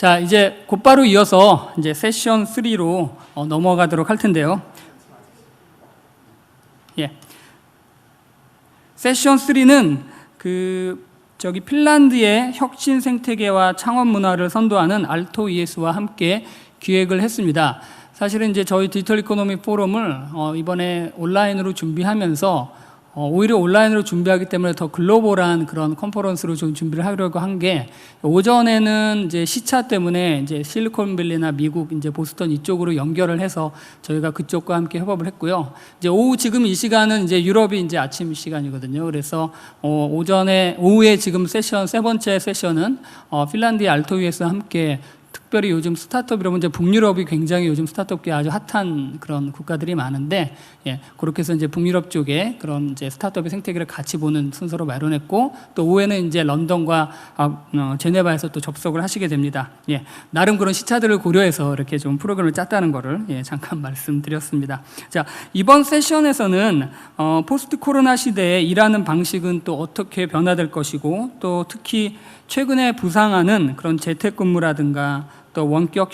자, 이제 곧바로 이어서 이제 세션 3로 넘어가도록 할 텐데요. 예. 세션 3는 핀란드의 혁신 생태계와 창업 문화를 선도하는 알토 ES와 함께 기획을 했습니다. 사실은 이제 저희 디지털 이코노미 포럼을 이번에 온라인으로 준비하면서 오히려 온라인으로 준비하기 때문에 더 글로벌한 그런 컨퍼런스로 좀 준비를 하려고 한 게, 오전에는 이제 시차 때문에 이제 실리콘밸리나 미국, 이제 보스턴 이쪽으로 연결을 해서 저희가 그쪽과 함께 협업을 했고요. 이제 오후 지금 이 시간은 이제 유럽이 이제 아침 시간이거든요. 그래서 오후에 지금 세션 세 번째 세션은 핀란드의 알토위에서 함께 특별히 요즘 스타트업이라면 이제 북유럽이 굉장히 요즘 스타트업계 아주 핫한 그런 국가들이 많은데, 예, 그렇게 해서 이제 북유럽 쪽에 그런 이제 스타트업의 생태계를 같이 보는 순서로 마련했고, 또 오후에는 이제 런던과 제네바에서 또 접속을 하시게 됩니다. 예, 나름 그런 시차들을 고려해서 이렇게 좀 프로그램을 짰다는 거를 잠깐 말씀드렸습니다. 자, 이번 세션에서는 포스트 코로나 시대에 일하는 방식은 또 어떻게 변화될 것이고, 또 특히 최근에 부상하는 그런 재택근무라든가 또 원격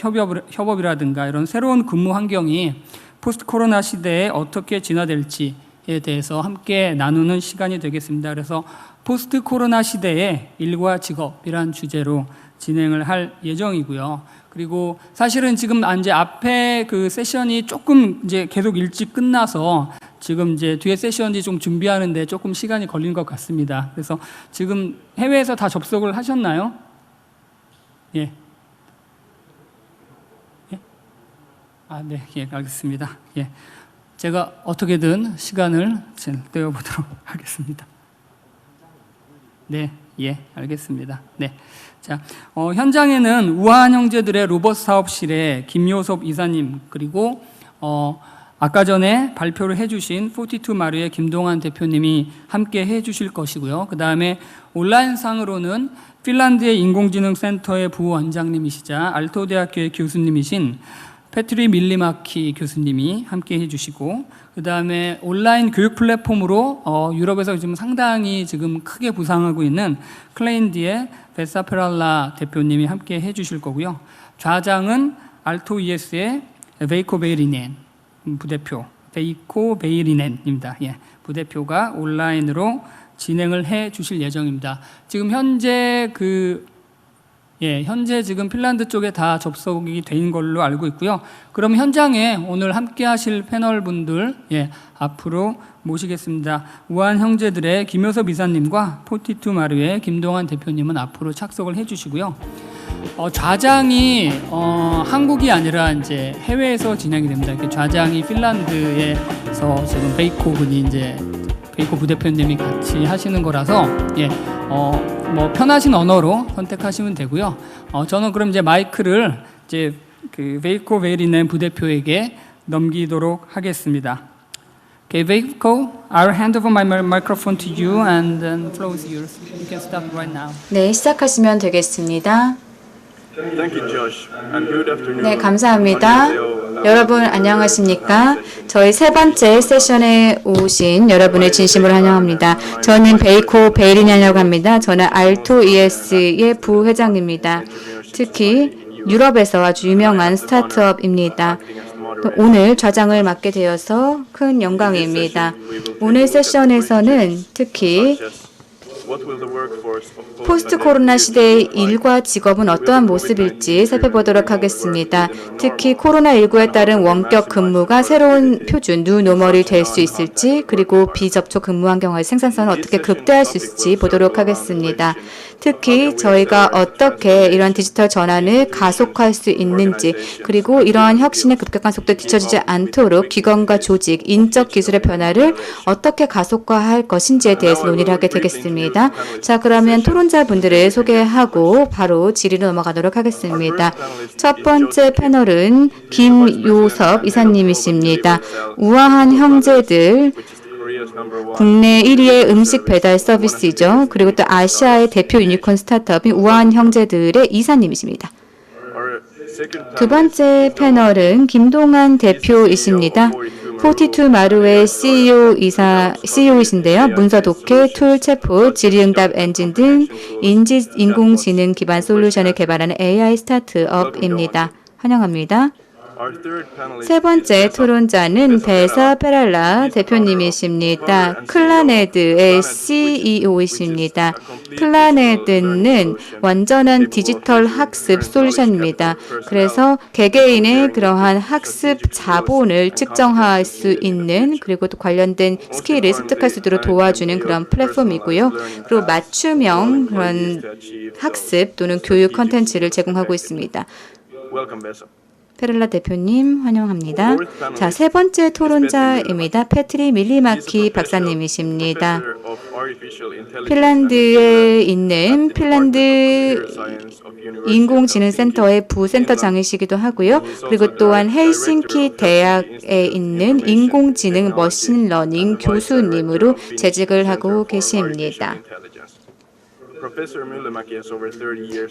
협업이라든가 이런 새로운 근무 환경이 포스트 코로나 시대에 어떻게 진화될지에 대해서 함께 나누는 시간이 되겠습니다. 그래서 포스트 코로나 시대의 일과 직업이란 주제로 진행을 할 예정이고요. 그리고 사실은 지금 이제 앞에 그 세션이 조금 이제 계속 일찍 끝나서 지금 이제 뒤에 세션이 좀 준비하는데 조금 시간이 걸린 것 같습니다. 그래서 지금 해외에서 다 접속을 하셨나요? 예. 예? 네, 예, 알겠습니다. 예. 제가 어떻게든 시간을 떼어보도록 하겠습니다. 네, 예, 알겠습니다. 네. 자, 현장에는 우아한 형제들의 로봇 사업실의 김요섭 이사님, 그리고 아까 전에 발표를 해주신 42마루의 김동환 대표님이 함께 해주실 것이고요. 그 다음에 온라인상으로는 핀란드의 인공지능센터의 부원장님이시자 알토대학교의 교수님이신 페트리 밀리마키 교수님이 함께 해주시고, 그 다음에 온라인 교육 플랫폼으로 유럽에서 지금 상당히 지금 크게 부상하고 있는 클레인디의 베사페랄라 대표님이 함께 해주실 거고요. 좌장은 알토 ES의 베이코 베이리넨 부대표, 베이코 베이리넨입니다. 예, 부대표가 온라인으로 진행을 해 주실 예정입니다. 지금 현재 현재 지금 핀란드 쪽에 다 접속이 된 걸로 알고 있고요. 그럼 현장에 오늘 함께 하실 패널 분들, 앞으로 모시겠습니다. 우한 형제들의 김효섭 이사님과 42마루의 김동환 대표님은 앞으로 착석을 해 주시고요. 좌장이 한국이 아니라 이제 해외에서 진행이 됩니다. 이렇게 좌장이 핀란드에서 지금 베이코 분이 이제 베이코 부대표님이 같이 하시는 거라서 뭐 편하신 언어로 선택하시면 되고요. 저는 그럼 이제 마이크를 이제 그 베이코 베이리넨 부대표에게 넘기도록 하겠습니다. Okay, Veiko, I'll hand over my microphone to you and then floor is yours. You can start right now. 네, 시작하시면 되겠습니다. Thank you, Josh. And good afternoon. 네, 감사합니다. 여러분 안녕하십니까? 저희 세 번째 세션에 오신 여러분을 진심으로 환영합니다. 저는 베이코 베이리넨이라고 합니다. 저는 알토 ES의 부회장입니다. 특히 유럽에서 아주 유명한 스타트업입니다. 오늘 좌장을 맡게 되어서 큰 영광입니다. 오늘 세션에서는 특히 포스트 코로나 시대의 일과 직업은 어떠한 모습일지 살펴보도록 하겠습니다. 특히 코로나19에 따른 원격 근무가 새로운 표준 뉴노멀이 될 수 있을지, 그리고 비접촉 근무 환경의 생산성을 어떻게 극대화할 수 있을지 보도록 하겠습니다. 특히 저희가 어떻게 이런 디지털 전환을 가속화할 수 있는지, 그리고 이러한 혁신의 급격한 속도에 뒤처지지 않도록 기관과 조직, 인적 기술의 변화를 어떻게 가속화할 것인지에 대해서 논의를 하게 되겠습니다. 자, 그러면 토론자분들을 소개하고 바로 질의로 넘어가도록 하겠습니다. 첫 번째 패널은 김요섭 이사님이십니다. 우아한 형제들, 국내 1위의 음식 배달 서비스이죠. 그리고 또 아시아의 대표 유니콘 스타트업인 우아한 형제들의 이사님이십니다. 두 번째 패널은 김동환 대표이십니다. 42 마루의 CEO이신데요. 문서 독해, 툴, 챗봇, 질의응답 엔진 등 인공지능 기반 솔루션을 개발하는 AI 스타트업입니다. 환영합니다. 세 번째 토론자는 베사 페랄라 대표님이십니다. 클라네드의 CEO이십니다. 클라네드는 완전한 디지털 학습 솔루션입니다. 그래서 개개인의 그러한 학습 자본을 측정할 수 있는 그리고 또 관련된 스킬을 습득할 수 있도록 도와주는 그런 플랫폼이고요. 그리고 맞춤형 그런 학습 또는 교육 컨텐츠를 제공하고 있습니다. 페렐라 대표님 환영합니다. 자, 세 번째 토론자입니다. 패트리 밀리마키 박사님이십니다. 핀란드에 있는 핀란드 인공지능센터의 부센터장이시기도 하고요. 그리고 또한 헬싱키 대학에 있는 인공지능 머신러닝 교수님으로 재직을 하고 계십니다.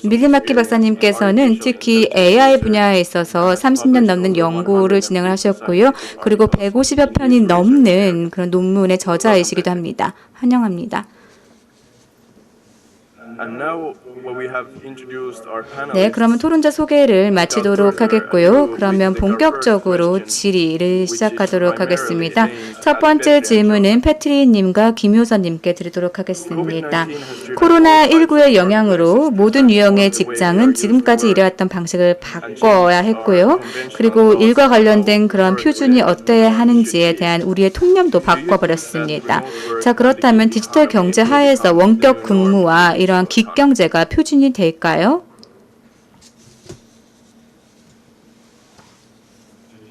밀리마키 박사님께서는 특히 AI 분야에 있어서 30년 넘는 연구를 진행을 하셨고요. 그리고 150여 편이 넘는 그런 논문의 저자이시기도 합니다. 환영합니다. 네, 그러면 토론자 소개를 마치도록 하겠고요. 그러면 본격적으로 질의를 시작하도록 하겠습니다. 첫 번째 질문은 패트리님과 김효선님께 드리도록 하겠습니다. 코로나19의 영향으로 모든 유형의 직장은 지금까지 일해왔던 방식을 바꿔야 했고요. 그리고 일과 관련된 그런 표준이 어때야 하는지에 대한 우리의 통념도 바꿔버렸습니다. 자, 그렇다면 디지털 경제 하에서 원격 근무와 이러한 기경제가 표준이 될까요?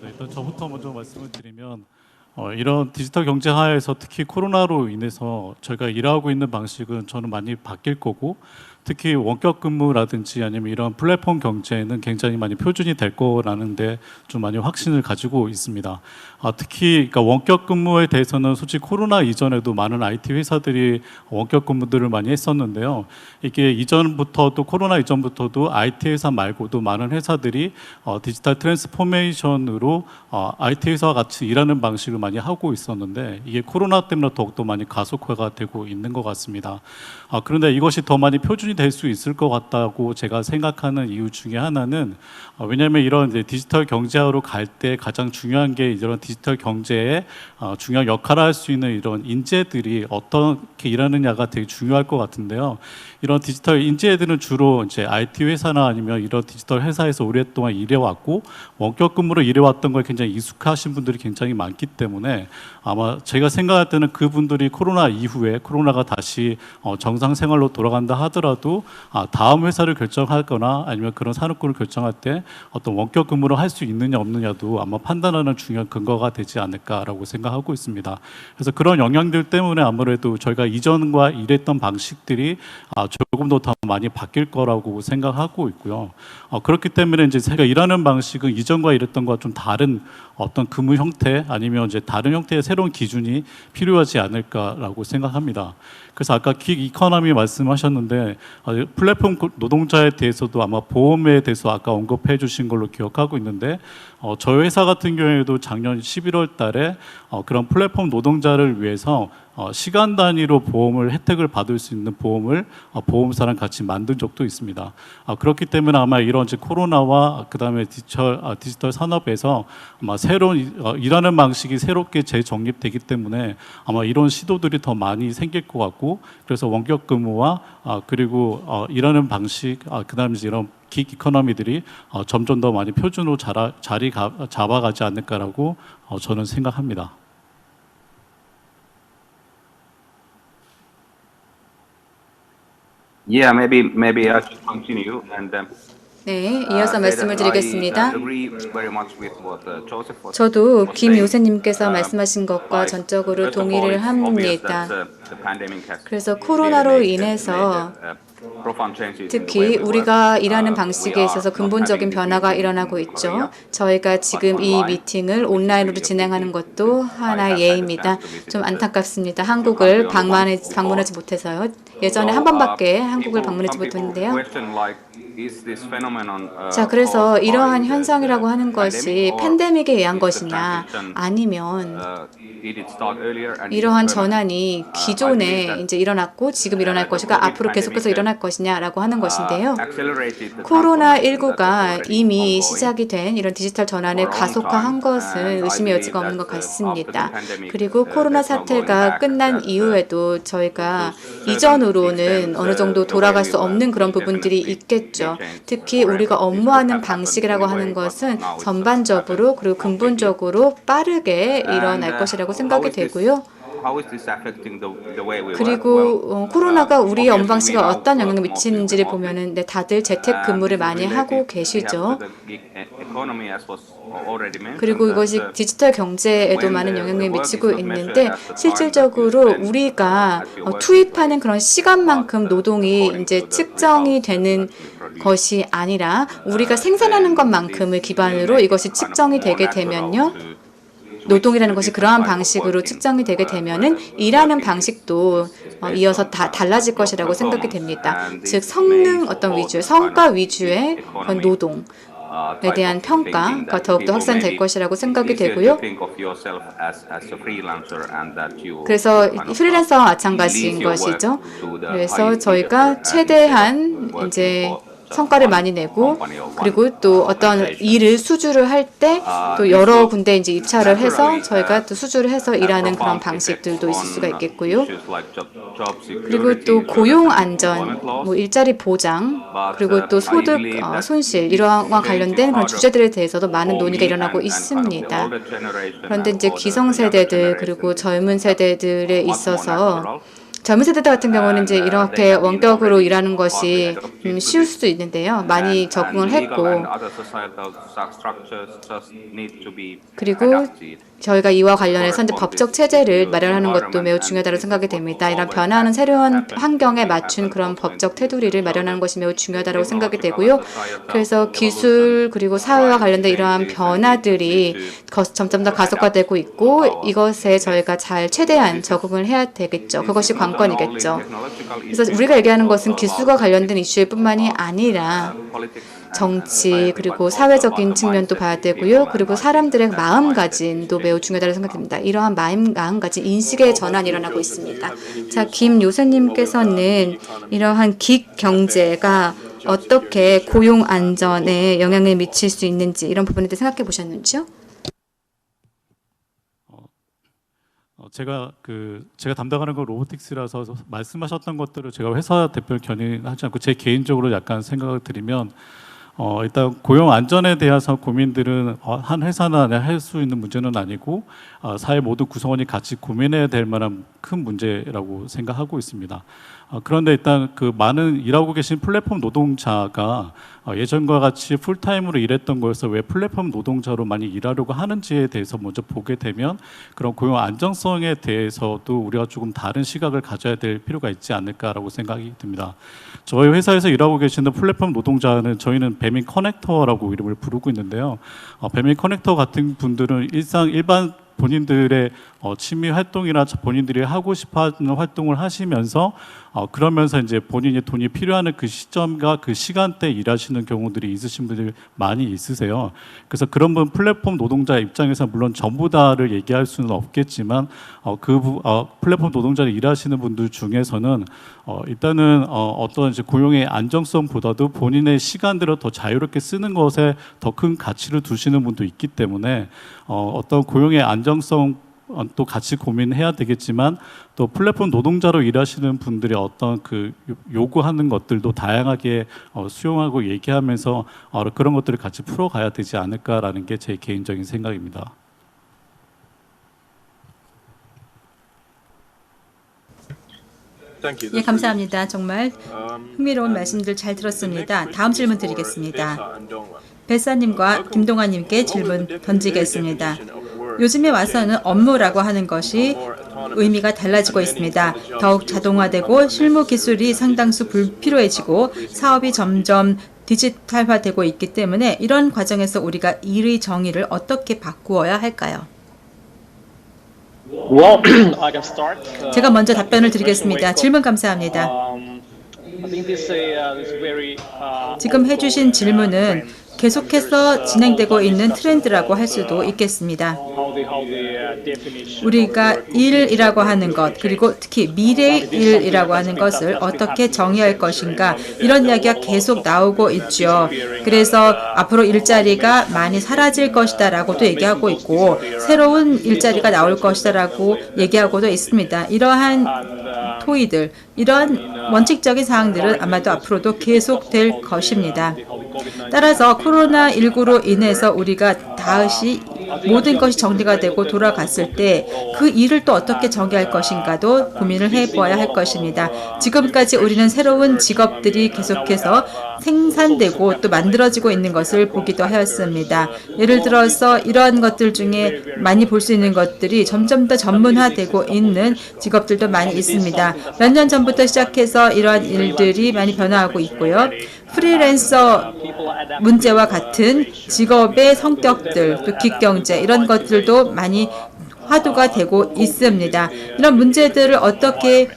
일단 저부터 먼저 말씀을 드리면 이런 디지털 경제 하에서 특히 코로나로 인해서 저희가 일하고 있는 방식은 저는 많이 바뀔 거고 특히 원격 근무라든지 아니면 이런 플랫폼 경제는 굉장히 많이 표준이 될 거라는데 좀 많이 확신을 가지고 있습니다. 특히 그러니까 원격 근무에 대해서는 솔직히 코로나 이전에도 많은 IT 회사들이 원격 근무들을 많이 했었는데요. 이게 이전부터도 코로나 이전부터도 IT 회사 말고도 많은 회사들이 디지털 트랜스포메이션으로 IT 회사와 같이 일하는 방식을 많이 하고 있었는데 이게 코로나 때문에 더욱더 많이 가속화가 되고 있는 것 같습니다. 그런데 이것이 더 많이 표준이 될 수 있을 것 같다고 제가 생각하는 이유 중에 하나는 왜냐하면 이런 이제 디지털 경제화로 갈 때 가장 중요한 게 이런 디지털 경제에 중요한 역할을 할 수 있는 이런 인재들이 어떻게 일하느냐가 되게 중요할 것 같은데요. 이런 디지털 인재들은 주로 이제 IT 회사나 아니면 이런 디지털 회사에서 오랫동안 일해왔고 원격 근무로 일해왔던 걸 굉장히 익숙하신 분들이 굉장히 많기 때문에 아마 제가 생각할 때는 그분들이 코로나 이후에 코로나가 다시 정상 생활로 돌아간다 하더라도 다음 회사를 결정하거나 아니면 그런 산업군을 결정할 때 어떤 원격 근무를 할 수 있느냐 없느냐도 아마 판단하는 중요한 근거가 되지 않을까라고 생각하고 있습니다. 그래서 그런 영향들 때문에 아무래도 저희가 이전과 일했던 방식들이 조금 더 많이 바뀔 거라고 생각하고 있고요. 그렇기 때문에 이제 제가 일하는 방식은 이전과 일했던 것과 좀 다른 어떤 근무 형태 아니면 이제 다른 형태의 새로운 기준이 필요하지 않을까라고 생각합니다. 그래서 아까 긱 이코노미 말씀하셨는데 플랫폼 노동자에 대해서도 아마 보험에 대해서 아까 언급해 주신 걸로 기억하고 있는데 저희 회사 같은 경우에도 작년 11월 달에 그런 플랫폼 노동자를 위해서 시간 단위로 보험을 혜택을 받을 수 있는 보험을 보험사랑 같이 만든 적도 있습니다. 그렇기 때문에 아마 이런 이제 코로나와 그다음에 디지털 산업에서 아마 새로운 일하는 방식이 새롭게 재정립되기 때문에 아마 이런 시도들이 더 많이 생길 것 같고 그래서 원격 근무와 그리고 일하는 방식 그다음에 이런 긱 이코노미들이 점점 더 많이 표준으로 자리 잡아가지 않을까라고 저는 생각합니다. Yeah, maybe I should continue and 네, 이어서 말씀을 드리겠습니다. I agree very much with what Joseph was 저도 saying. 김 요새님께서 말씀하신 것과 전적으로 First of all, 동의를 it's obvious 합니다. that the pandemic has 그래서 really 코로나로 made 인해서 profound changes in the way 특히 we work. 우리가 일하는 We 방식에 are 있어서 not 근본적인 having this 변화가 meeting 일어나고 in 있죠. Korea, 저희가 지금 이 online, 미팅을 온라인으로 진행하는 것도 하나의 예입니다. 좀 안타깝습니다. 한국을 방문하지 못해서요. 예전에 한 번밖에 한국을 방문하지 Some people 못했는데요. question like is this phenomenon 자, 그래서 caused by 이러한 the 현상이라고 하는 것이 pandemic, or 팬데믹에 의한 is the 것이냐, transition, 아니면 did it start earlier and is 이러한 permanent? 전환이 기존에 이제 일어났고 지금 일어날 것인가, 앞으로 계속해서 일어날 것이냐라고 하는 것인데요. Accelerated the 코로나19가 transformation that was 이미 already 시작이 된 이런 디지털 전환을 가속화한 것은 의심의 여지가 없는 것 같습니다. 그리고 코로나 사태가 끝난 이후에도 저희가 이전으로는 어느 정도 돌아갈 수 없는 그런 부분들이 있겠죠. 특히 우리가 업무하는 방식이라고 하는 것은 전반적으로 그리고 근본적으로 빠르게 일어날 것이라고 생각이 되고요. How is this affecting the way we work? 그리고 코로나가 우리의 업무 방식에 어떤 영향을 미치는지를 보면은 다들 재택 근무를 많이 하고 계시죠. 그리고 이것이 디지털 경제에도 많은 영향을 미치고 있는데 실질적으로 우리가 투입하는 그런 시간만큼 노동이 이제 측정이 되는 것이 아니라 우리가 생산하는 것만큼을 기반으로 이것이 측정이 되게 되면요. 노동이라는 것이 그러한 방식으로 측정이 되게 되면은 일하는 방식도 이어서 다 달라질 것이라고 생각이 됩니다. 즉 성능 어떤 위주, 성과 위주의 그런 노동에 대한 평가가 더욱더 확산될 것이라고 생각이 되고요. 그래서 프리랜서와 마찬가지인 것이죠. 그래서 저희가 최대한 이제 성과를 많이 내고 그리고 또 어떤 일을 수주를 할 때 또 여러 군데 이제 입찰을 해서 저희가 또 수주를 해서 일하는 그런 방식들도 있을 수가 있겠고요. 그리고 또 고용 안전, 뭐 일자리 보장, 그리고 또 소득 손실 이러한 것과 관련된 그런 주제들에 대해서도 많은 논의가 일어나고 있습니다. 그런데 이제 기성세대들 그리고 젊은 세대들에 있어서 젊은 세대들 같은 경우는 이제 이렇게 원격으로 일하는 것이 쉬울 수도 있는데요. 많이 적응을 했고 그리고 저희가 이와 관련해서 이제 법적 체제를 마련하는 것도 매우 중요하다고 생각이 됩니다. 이런 변화하는 새로운 환경에 맞춘 그런 법적 테두리를 마련하는 것이 매우 중요하다고 생각이 되고요. 그래서 기술 그리고 사회와 관련된 이러한 변화들이 점점 더 가속화되고 있고 이것에 저희가 잘 최대한 적응을 해야 되겠죠. 그것이 관건이겠죠. 그래서 우리가 얘기하는 것은 기술과 관련된 이슈일 뿐만이 아니라 정치 그리고 사회적인 측면도 봐야 되고요. 그리고 사람들의 마음가짐도 매우 중요하다고 생각됩니다. 이러한 마음가짐, 인식의 전환이 일어나고 있습니다. 자, 김요새님께서는 이러한 긱 경제가 어떻게 고용 안전에 영향을 미칠 수 있는지 이런 부분에 대해 생각해 보셨는지요? 제가 담당하는 건 로보틱스라서 말씀하셨던 것들을 제가 회사 대표를 견인하지 않고 제 개인적으로 약간 생각을 드리면 일단 고용 안전에 대해서 고민들은 한 회사나 할 수 있는 문제는 아니고 사회 모두 구성원이 같이 고민해야 될 만한 큰 문제라고 생각하고 있습니다. 그런데 일단 그 많은 일하고 계신 플랫폼 노동자가 예전과 같이 풀타임으로 일했던 거에서 왜 플랫폼 노동자로 많이 일하려고 하는지에 대해서 먼저 보게 되면 그런 고용 안정성에 대해서도 우리가 조금 다른 시각을 가져야 될 필요가 있지 않을까라고 생각이 듭니다. 저희 회사에서 일하고 계시는 플랫폼 노동자는 저희는 배민 커넥터라고 이름을 부르고 있는데요. 배민 커넥터 같은 분들은 일반 본인들의 취미 활동이나 본인들이 하고 싶어하는 활동을 하시면서 그러면서 이제 본인의 돈이 필요한 그 시점과 그 시간대 일하시는 경우들이 있으신 분들이 많이 있으세요. 그래서 그런 분 플랫폼 노동자 입장에서 물론 전부 다를 얘기할 수는 없겠지만 플랫폼 노동자를 일하시는 분들 중에서는 일단은 어떤 이제 고용의 안정성보다도 본인의 시간들을 더 자유롭게 쓰는 것에 더 큰 가치를 두시는 분도 있기 때문에 어떤 고용의 안정성 또 같이 고민해야 되겠지만 또 플랫폼 노동자로 일하시는 분들이 어떤 그 요구하는 것들도 다양하게 수용하고 얘기하면서 그런 것들을 같이 풀어가야 되지 않을까라는 게 제 개인적인 생각입니다. 예, 감사합니다. 정말 흥미로운 말씀들 잘 들었습니다. 다음 질문 드리겠습니다. 뱃사님과 김동환님께 질문 던지겠습니다. 요즘에 와서는 업무라고 하는 것이 의미가 달라지고 있습니다. 더욱 자동화되고 실무 기술이 상당수 불필요해지고 사업이 점점 디지털화되고 있기 때문에 이런 과정에서 우리가 일의 정의를 어떻게 바꾸어야 할까요? Well, I can start. 제가 먼저 답변을 드리겠습니다. 질문 감사합니다. 지금 해주신 질문은 계속해서 진행되고 있는 트렌드라고 할 수도 있겠습니다. 우리가 일이라고 하는 것, 그리고 특히 미래의 일이라고 하는 것을 어떻게 정의할 것인가, 이런 이야기가 계속 나오고 있죠. 그래서 앞으로 일자리가 많이 사라질 것이다라고도 얘기하고 있고, 새로운 일자리가 나올 것이다라고 얘기하고도 있습니다. 이러한 토의들, 이런 원칙적인 사항들은 아마도 앞으로도 계속될 것입니다. 따라서 코로나19로 인해서 우리가 다시 모든 것이 정리가 되고 돌아갔을 때 그 일을 또 어떻게 정의할 것인가도 고민을 해보아야 할 것입니다. 지금까지 우리는 새로운 직업들이 계속해서 생산되고 또 만들어지고 있는 것을 보기도 하였습니다. 예를 들어서 이러한 것들 중에 많이 볼 수 있는 것들이 점점 더 전문화되고 있는 직업들도 많이 있습니다. 몇 년 전부터 시작해서 이러한 일들이 많이 변화하고 있고요. 프리랜서 문제와 같은 직업의 성격들, 또 기경제, 이런 것들도 많이 화두가 되고 있습니다. 이런 문제들을 어떻게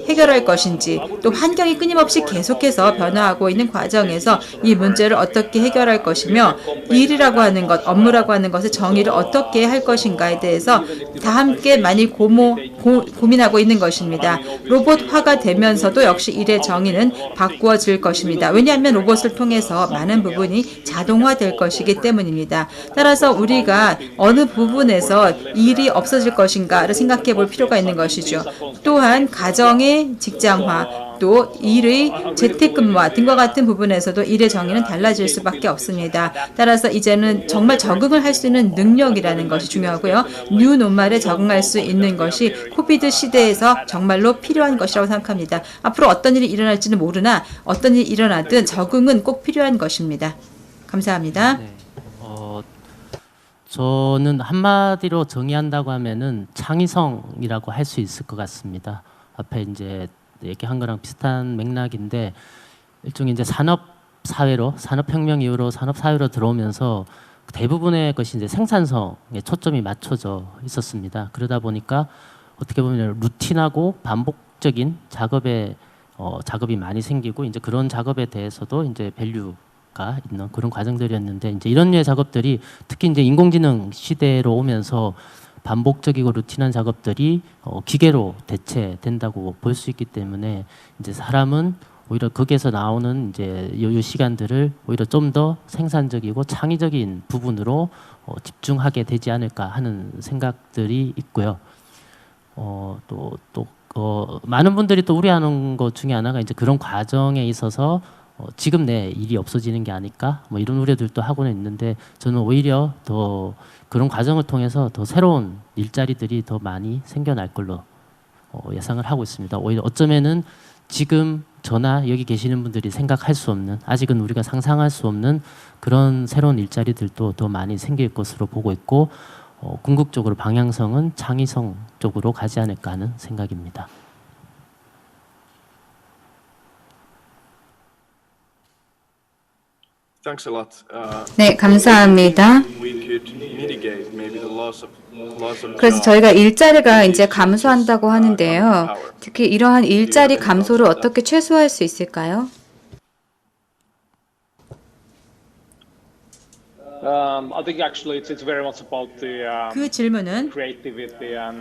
해결할 것인지, 또 환경이 끊임없이 계속해서 변화하고 있는 과정에서 이 문제를 어떻게 해결할 것이며, 일이라고 하는 것, 업무라고 하는 것의 정의를 어떻게 할 것인가에 대해서 다 함께 많이 고민하고 있는 것입니다. 로봇화가 되면서도 역시 일의 정의는 바꾸어질 것입니다. 왜냐하면 로봇을 통해서 많은 부분이 자동화될 것이기 때문입니다. 따라서 우리가 어느 부분에서 일이 없어질 것인가를 생각해 볼 필요가 있는 것이죠. 또한 가정의 직장화, 또 일의 재택근무와 등과 같은 부분에서도 일의 정의는 달라질 수밖에 없습니다. 따라서 이제는 정말 적응을 할 수 있는 능력이라는 것이 중요하고요. 뉴노멀에 적응할 수 있는 것이 코비드 시대에서 정말로 필요한 것이라고 생각합니다. 앞으로 어떤 일이 일어날지는 모르나 어떤 일이 일어나든 적응은 꼭 필요한 것입니다. 감사합니다. 네. 저는 한마디로 정의한다고 하면은 창의성이라고 할 수 있을 것 같습니다. 앞에 이제 얘기한 거랑 비슷한 맥락인데, 일종의 이제 산업혁명 이후로 산업사회로 들어오면서 대부분의 것이 이제 생산성에 초점이 맞춰져 있었습니다. 그러다 보니까 어떻게 보면 루틴하고 반복적인 작업이 많이 생기고, 이제 그런 작업에 대해서도 이제 밸류가 있는 그런 과정들이었는데, 이제 이런 류의 작업들이 특히 이제 인공지능 시대로 오면서 반복적이고 루틴한 작업들이 기계로 대체된다고 볼 수 있기 때문에, 이제 사람은 오히려 거기에서 나오는 이제 여유 시간들을 오히려 좀 더 생산적이고 창의적인 부분으로 집중하게 되지 않을까 하는 생각들이 있고요. 많은 분들이 또 우려하는 것 중에 하나가 이제 그런 과정에 있어서 지금 내 일이 없어지는 게 아닐까, 뭐 이런 우려들도 하고는 있는데, 저는 오히려 더 그런 과정을 통해서 더 새로운 일자리들이 더 많이 생겨날 걸로 예상을 하고 있습니다. 오히려 어쩌면은 지금 저나 여기 계시는 분들이 생각할 수 없는, 아직은 우리가 상상할 수 없는 그런 새로운 일자리들도 더 많이 생길 것으로 보고 있고, 궁극적으로 방향성은 창의성 쪽으로 가지 않을까 하는 생각입니다. Thanks a lot. 네, 감사합니다. We could mitigate maybe the loss of 그래서 저희가 일자리가 이제 감소한다고 하는데요. 특히 이러한 일자리 감소를 어떻게 최소화할 수 있을까요? 그 질문은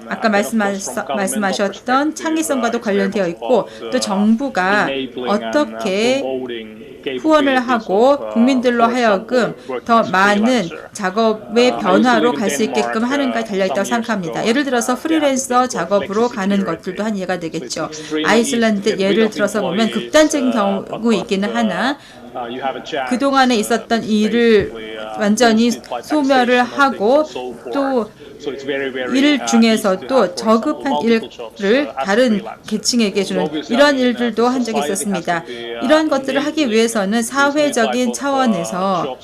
아까 말씀하셨던 창의성과도 관련되어 있고, 또 정부가 어떻게 후원을 하고 국민들로 하여금 더 많은 작업의 변화로 갈 수 있게끔 하는가에 달려있다고 생각합니다. 예를 들어서 프리랜서 작업으로 가는 것들도 한 예가 되겠죠. 아이슬란드 예를 들어서 보면 극단적인 경우이기는 하나, 그동안에 있었던 일을 완전히 소멸을 하고, 또 일 중에서도 저급한 일을 다른 계층에게 주는 이런 일들도 한 적이 있었습니다. 이런 것들을 하기 위해서는 사회적인 차원에서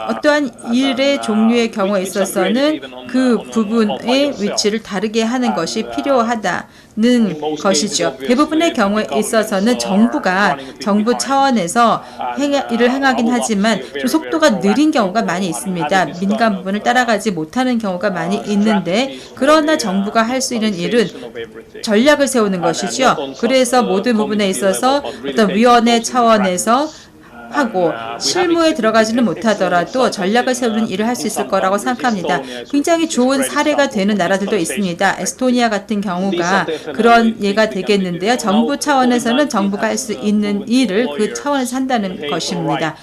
어떠한 일의 종류의 경우에 있어서는 그 부분의 위치를 다르게 하는 것이 필요하다는 것이죠. 대부분의 경우에 있어서는 정부 차원에서 일을 행하긴 하지만 좀 속도가 느린 경우가 많이 있습니다. 민간 부분을 따라가지 못하는 경우가 많이 있는데 그러나 정부가 할 수 있는 일은 전략을 세우는 것이죠. 그래서 모든 부분에 있어서 어떤 위원회 차원에서 하고 실무에 들어가지는 못하더라도 전략을 세우는 일을 할 수 있을 거라고 생각합니다. 굉장히 좋은 사례가 되는 나라들도 있습니다. 에스토니아 같은 경우가 그런 예가 되겠는데요. 정부 차원에서는 정부가 할 수 있는 일을 그 차원에서 한다는 것입니다.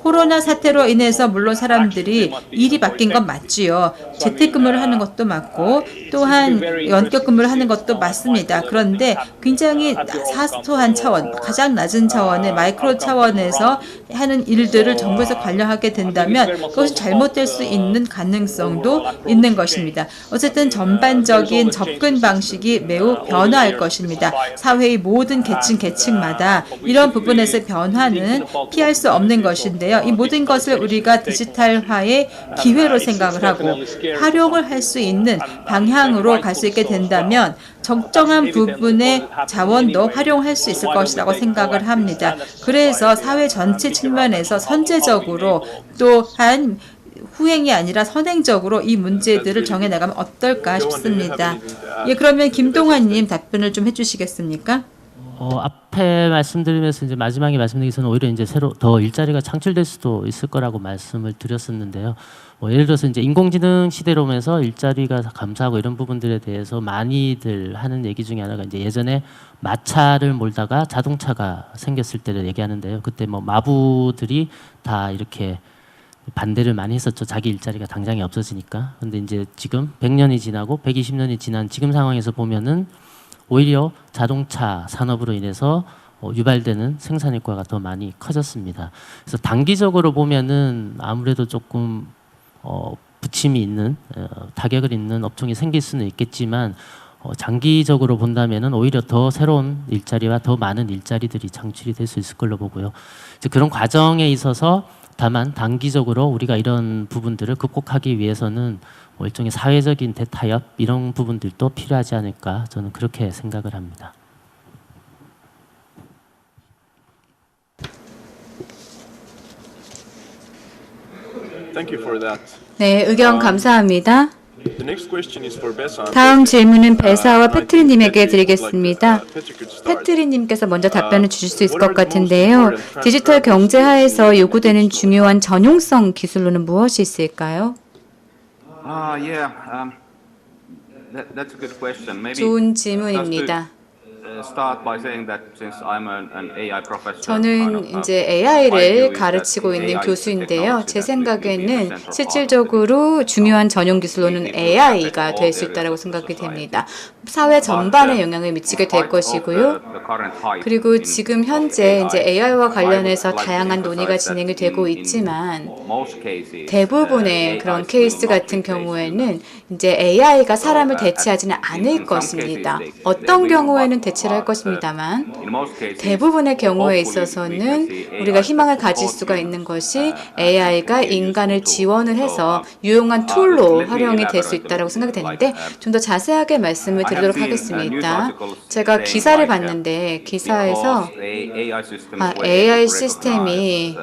코로나 사태로 인해서 물론 사람들이 일이 바뀐 건 맞지요. 재택근무를 하는 것도 맞고 또한 원격근무를 하는 것도 맞습니다. 그런데 굉장히 사소한 차원, 가장 낮은 차원의 마이크로 차원에서 하는 일들을 정부에서 관여하게 된다면 그것이 잘못될 수 있는 가능성도 있는 것입니다. 어쨌든 전반적인 접근 방식이 매우 변화할 것입니다. 사회의 모든 계층마다 이런 부분에서 변화는 피할 수 없는 것인데요. 이 모든 것을 우리가 디지털화의 기회로 생각을 하고 활용을 할 수 있는 방향으로 갈 수 있게 된다면 적정한 부분의 자원도 활용할 수 있을 것이라고 생각을 합니다. 그래서 사회 전체 측면에서 선제적으로 또한 후행이 아니라 선행적으로 이 문제들을 정해나가면 어떨까 싶습니다. 예, 그러면 김동환님 답변을 좀 해주시겠습니까? 앞에 말씀드리면서 이제 마지막에 말씀드리기 전에 오히려 이제 새로 더 일자리가 창출될 수도 있을 거라고 말씀을 드렸었는데요. 예를 들어서 이제 인공지능 시대로 오면서 일자리가 감소하고 이런 부분들에 대해서 많이들 하는 얘기 중에 하나가 이제 예전에 마차를 몰다가 자동차가 생겼을 때를 얘기하는데요. 그때 뭐 마부들이 다 이렇게 반대를 많이 했었죠. 자기 일자리가 당장에 없어지니까. 근데 이제 지금 100년이 지나고 120년이 지난 지금 상황에서 보면은 오히려 자동차 산업으로 인해서 유발되는 생산 효과가 더 많이 커졌습니다. 그래서 단기적으로 보면은 아무래도 조금 부침이 있는 타격을 입는 업종이 생길 수는 있겠지만 장기적으로 본다면은 오히려 더 새로운 일자리와 더 많은 일자리들이 창출이 될 수 있을 걸로 보고요. 이제 그런 과정에 있어서 다만 단기적으로 우리가 이런 부분들을 극복하기 위해서는 일종의 사회적인 대타협 이런 부분들도 필요하지 않을까 저는 그렇게 생각을 합니다. Thank you for that. 네, 의견 감사합니다. The next question is for Bessa. 다음 질문은 베사와 패트리님에게 드리겠습니다. 패트리님께서 먼저 답변을 주실 수 있을 것 같은데요. 디지털 경제하에서 요구되는 중요한 전용성 기술로는 무엇이 있을까요? That's a good question. Maybe 좋은 질문입니다. start by saying that since I'm an AI professor, 저는 이제 AI를 가르치고 있는 교수인데요. 제 생각에는 실질적으로 중요한 전용 기술로는 AI가 될 수 있다고 생각이 됩니다. 사회 전반에 영향을 미치게 될 것이고요. 그리고 지금 현재 이제 AI와 관련해서 다양한 논의가 진행이 되고 있지만 대부분의 그런 케이스 같은 경우에는 이제 AI가 사람을 대체하지는 않을 것입니다. 어떤 경우에는 대체를 할 것입니다만 대부분의 경우에 있어서는 우리가 희망을 가질 수가 있는 것이 AI가 인간을 지원을 해서 유용한 툴로 활용이 될 수 있다고 생각이 되는데 좀 더 자세하게 말씀을 드리도록 하겠습니다. 제가 기사를 봤는데 기사에서 AI 시스템이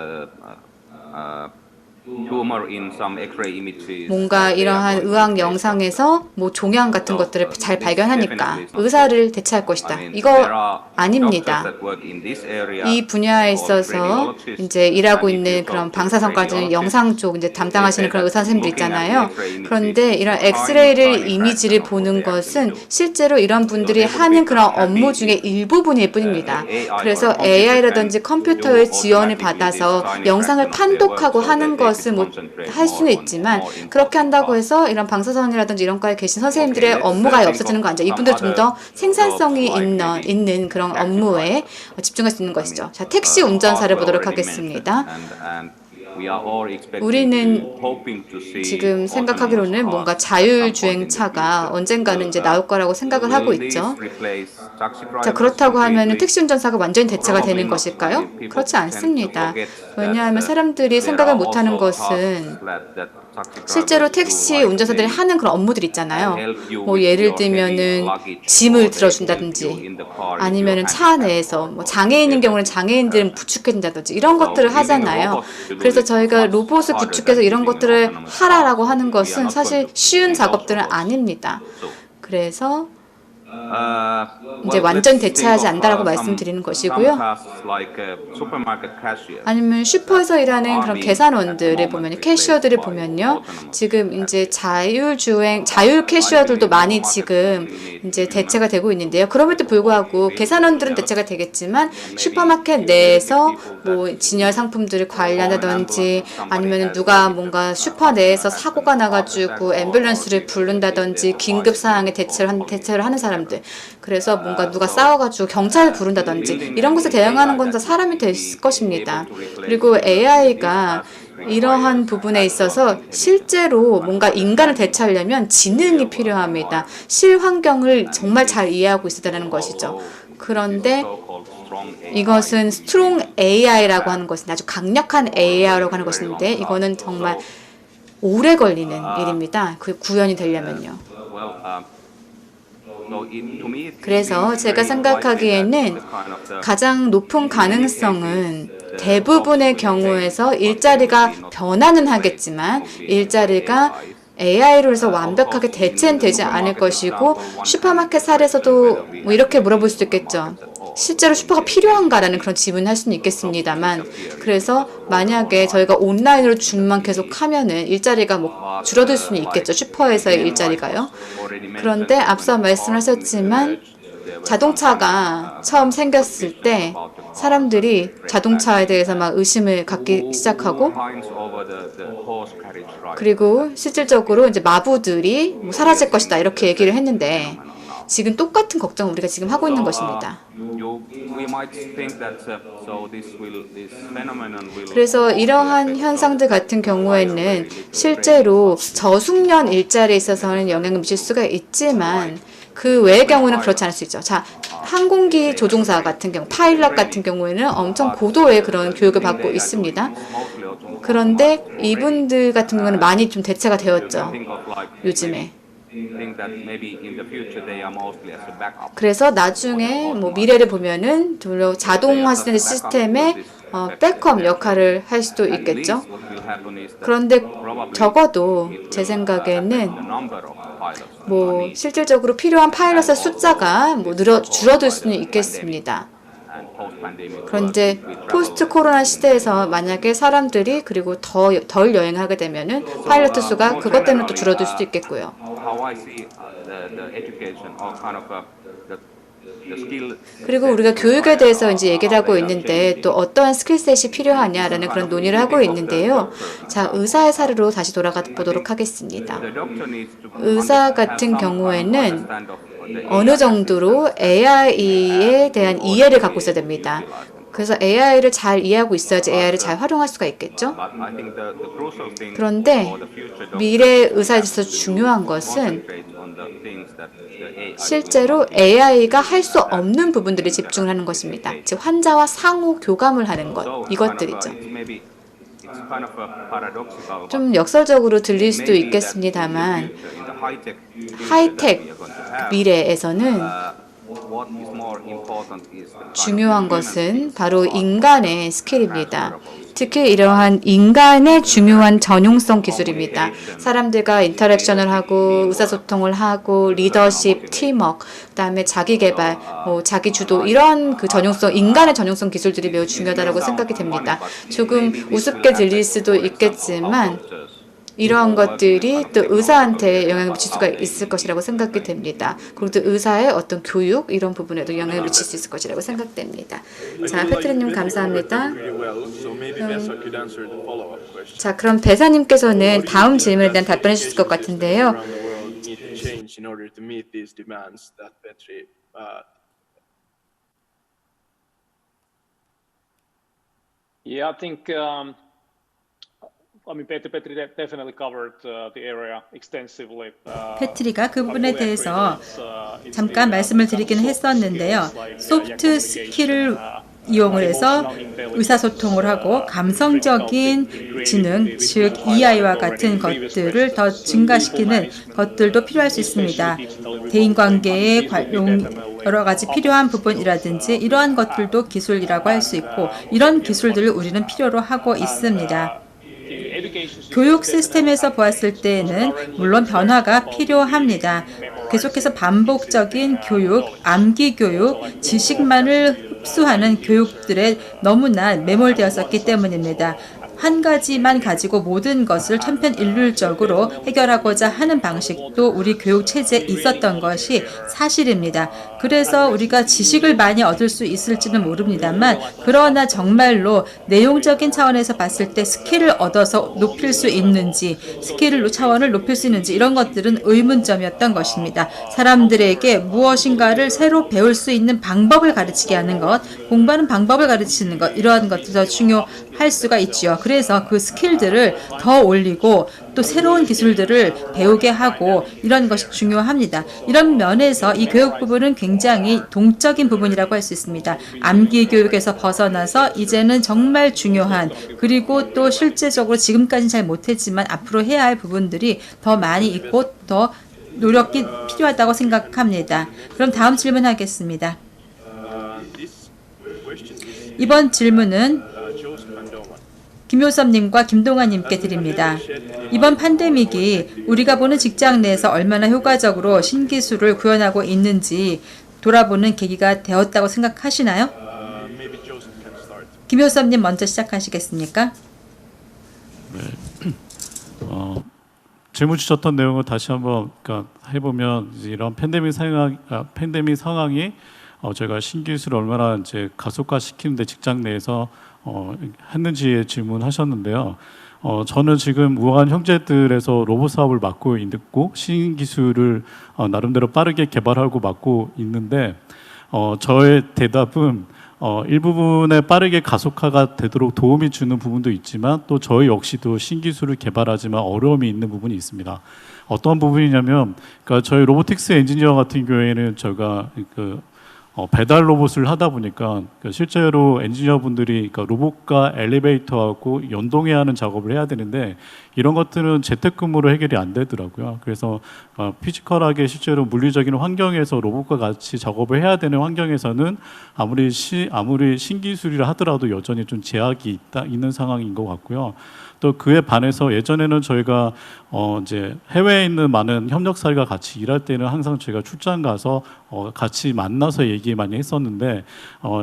뭔가 이러한 의학 영상에서 뭐 종양 같은 것들을 잘 발견하니까 의사를 대체할 것이다. 이거 아닙니다. 이 분야에 있어서 이제 일하고 있는 그런 방사선까지 영상 쪽 이제 담당하시는 그런 의사 선생님들 있잖아요. 그런데 이런 엑스레이를 이미지를 보는 것은 실제로 이런 분들이 하는 그런 업무 중에 일부분일 뿐입니다. 그래서 AI라든지 컴퓨터의 지원을 받아서 영상을 판독하고 하는 것은 뭐 할 수는 있지만 그렇게 한다고 해서 이런 방사선이라든지 이런 과에 계신 선생님들의 업무가 없어지는 거 아니죠. 이분들 좀 더 생산성이 있는 그런 업무에 집중할 수 있는 것이죠. 자, 택시 운전사를 보도록 하겠습니다. 우리는 지금 생각하기로는 뭔가 자율주행차가 언젠가는 이제 나올 거라고 생각을 하고 있죠. 자, 그렇다고 하면 택시 운전사가 완전히 대체가 되는 것일까요? 그렇지 않습니다. 왜냐하면 사람들이 생각을 못하는 것은 실제로 택시 운전사들이 하는 그런 업무들 있잖아요. 뭐 예를 들면은 짐을 들어준다든지 아니면은 차 내에서 뭐 장애인인 경우는 장애인들은 부축해준다든지 이런 것들을 하잖아요. 그래서 저희가 로봇을 구축해서 이런 것들을 하라라고 하는 것은 사실 쉬운 작업들은 아닙니다. 그래서 이제 완전 대체하지 않는다라고 말씀드리는 것이고요. 아니면 슈퍼에서 일하는 그런 계산원들을 보면 캐셔들을 보면요. 지금 이제 자율 캐셔들도 많이 지금 이제 대체가 되고 있는데요. 그럼에도 불구하고 계산원들은 대체가 되겠지만 슈퍼마켓 내에서 뭐 진열 상품들을 관리한다든지 아니면 누가 뭔가 슈퍼 내에서 사고가 나가지고 앰뷸런스를 부른다든지 긴급 상황에 대처를 하는 사람. 그래서 뭔가 누가 싸워가지고 경찰을 부른다든지 이런 것에 대응하는 건 다 사람이 될 것입니다. 그리고 AI가 이러한 부분에 있어서 실제로 뭔가 인간을 대체하려면 지능이 필요합니다. 실환경을 정말 잘 이해하고 있어야 되는 것이죠. 그런데 이것은 스트롱 AI라고 하는 것은 아주 강력한 AI라고 하는 것인데 이거는 정말 오래 걸리는 일입니다. 그 구현이 되려면요. 그래서 제가 생각하기에는 가장 높은 가능성은 대부분의 경우에서 일자리가 변화는 하겠지만 일자리가 AI로 해서 완벽하게 대체는 되지 않을 것이고 슈퍼마켓 사례에서도 뭐 이렇게 물어볼 수도 있겠죠. 실제로 슈퍼가 필요한가라는 그런 질문을 할 수는 있겠습니다만 그래서 만약에 저희가 온라인으로 주문만 계속 하면은 일자리가 뭐 줄어들 수는 있겠죠. 슈퍼에서의 일자리가요. 그런데 앞서 말씀하셨지만 자동차가 처음 생겼을 때 사람들이 자동차에 대해서 막 의심을 갖기 시작하고 그리고 실질적으로 이제 마부들이 뭐 사라질 것이다 이렇게 얘기를 했는데 지금 똑같은 걱정을 우리가 지금 하고 있는 것입니다. 그래서 이러한 현상들 같은 경우에는 실제로 저숙련 일자리에 있어서는 영향을 미칠 수가 있지만 그 외의 경우는 그렇지 않을 수 있죠. 자, 항공기 조종사 같은 경우, 파일럿 같은 경우에는 엄청 고도의 그런 교육을 받고 있습니다. 그런데 이분들 같은 경우는 많이 좀 대체가 되었죠. 요즘에. 그래서 나중에 뭐 미래를 보면은 자동화 시스템의 백업 역할을 할 수도 있겠죠. 그런데 적어도 제 생각에는 뭐 실질적으로 필요한 파일럿의 숫자가 뭐 줄어들 수는 있겠습니다. 그런데 포스트 코로나 시대에서 만약에 사람들이 그리고 덜 여행하게 되면은 파일럿 수가 그것 때문에 또 줄어들 수도 있겠고요. 그리고 우리가 교육에 대해서 이제 얘기를 하고 있는데 또 어떠한 스킬셋이 필요하냐라는 그런 논의를 하고 있는데요. 자, 의사의 사례로 다시 돌아가 보도록 하겠습니다. 의사 같은 경우에는 어느 정도로 AI에 대한 이해를 갖고 있어야 됩니다. 그래서 AI를 잘 이해하고 있어야지 AI를 잘 활용할 수가 있겠죠. 그런데 미래 의사에 대해서 중요한 것은 실제로 AI가 할 수 없는 부분들에 집중을 하는 것입니다. 즉 환자와 상호 교감을 하는 것, 이것들이죠. 좀 역설적으로 들릴 수도 있겠습니다만 하이텍 미래에서는 중요한 것은 바로 인간의 스킬입니다. 특히 이러한 인간의 중요한 전용성 기술입니다. 사람들과 인터랙션을 하고 의사소통을 하고 리더십, 팀워크, 그다음에 자기개발, 자기주도 이런 그 전용성, 인간의 전용성 기술들이 매우 중요하다고 생각이 됩니다. 조금 우습게 들릴 수도 있겠지만 이러한 것들이 또 의사한테 영향을 미칠 수가 있을 것이라고 생각이 됩니다. 그리고 또 의사의 어떤 교육 이런 부분에도 영향을 미칠 수 있을 것이라고 생각됩니다. 자, 페트리님 감사합니다. 자, 그럼 배사님께서는 다음 질문에 대한 답변해 주실 것 같은데요. Yeah, I think I mean, Petri definitely covered the area extensively. 패트리가 그 부분에 대해서 잠깐 말씀을 드리긴 했었는데요. 소프트 스킬을 이용을 해서 의사소통을 하고 감성적인 지능, 즉 EI와 같은 것들을 더 증가시키는 것들도 필요할 수 있습니다. 대인관계의 여러 가지 필요한 부분이라든지 이러한 것들도 기술이라고 할 수 있고 이런 기술들을 우리는 필요로 하고 있습니다. 교육 시스템에서 보았을 때에는 물론 변화가 필요합니다. 계속해서 반복적인 교육, 암기 교육, 지식만을 흡수하는 교육들에 너무나 매몰되었었기 때문입니다. 한 가지만 가지고 모든 것을 천편일률적으로 해결하고자 하는 방식도 우리 교육 체제에 있었던 것이 사실입니다. 그래서 우리가 지식을 많이 얻을 수 있을지는 모릅니다만 그러나 정말로 내용적인 차원에서 봤을 때 스킬을 얻어서 높일 수 있는지 스킬 차원을 높일 수 있는지 이런 것들은 의문점이었던 것입니다. 사람들에게 무엇인가를 새로 배울 수 있는 방법을 가르치게 하는 것, 공부하는 방법을 가르치는 것 이러한 것들이 더 중요할 수가 있지요. 그래서 그 스킬들을 더 올리고 또 새로운 기술들을 배우게 하고 이런 것이 중요합니다. 이런 면에서 이 교육 부분은 굉장히 동적인 부분이라고 할 수 있습니다. 암기 교육에서 벗어나서 이제는 정말 중요한 그리고 또 실제적으로 지금까지는 잘 못했지만 앞으로 해야 할 부분들이 더 많이 있고 더 노력이 필요하다고 생각합니다. 그럼 다음 질문하겠습니다. 이번 질문은 김효섭님과 김동환님께 드립니다. 이번 팬데믹이 우리가 보는 직장 내에서 얼마나 효과적으로 신기술을 구현하고 있는지 돌아보는 계기가 되었다고 생각하시나요? 김효섭님 먼저 시작하시겠습니까? 질문 주셨던 내용을 다시 한번 해보면 이제 이런 팬데믹 상황이 저희가 신기술을 얼마나 이제 가속화시키는데 직장 내에서 했는지에 질문하셨는데요. 저는 지금 우한 형제들에서 로봇 사업을 맡고 있고 신기술을 나름대로 빠르게 개발하고 맡고 있는데 저의 대답은 일부분에 빠르게 가속화가 되도록 도움이 주는 부분도 있지만 또 저희 역시도 신기술을 개발하지만 어려움이 있는 부분이 있습니다. 어떤 부분이냐면 그러니까 저희 로보틱스 엔지니어 같은 경우에는 제가 배달 로봇을 하다 보니까 실제로 엔지니어분들이 로봇과 엘리베이터하고 연동해야 하는 작업을 해야 되는데 이런 것들은 재택근무로 해결이 안 되더라고요. 그래서 피지컬하게 실제로 물리적인 환경에서 로봇과 같이 작업을 해야 되는 환경에서는 아무리 신기술이라 하더라도 여전히 좀 제약이 있는 상황인 것 같고요. 또 그에 반해서 예전에는 저희가 이제 해외에 있는 많은 협력사들과 같이 일할 때는 항상 저희가 출장 가서 같이 만나서 얘기 많이 했었는데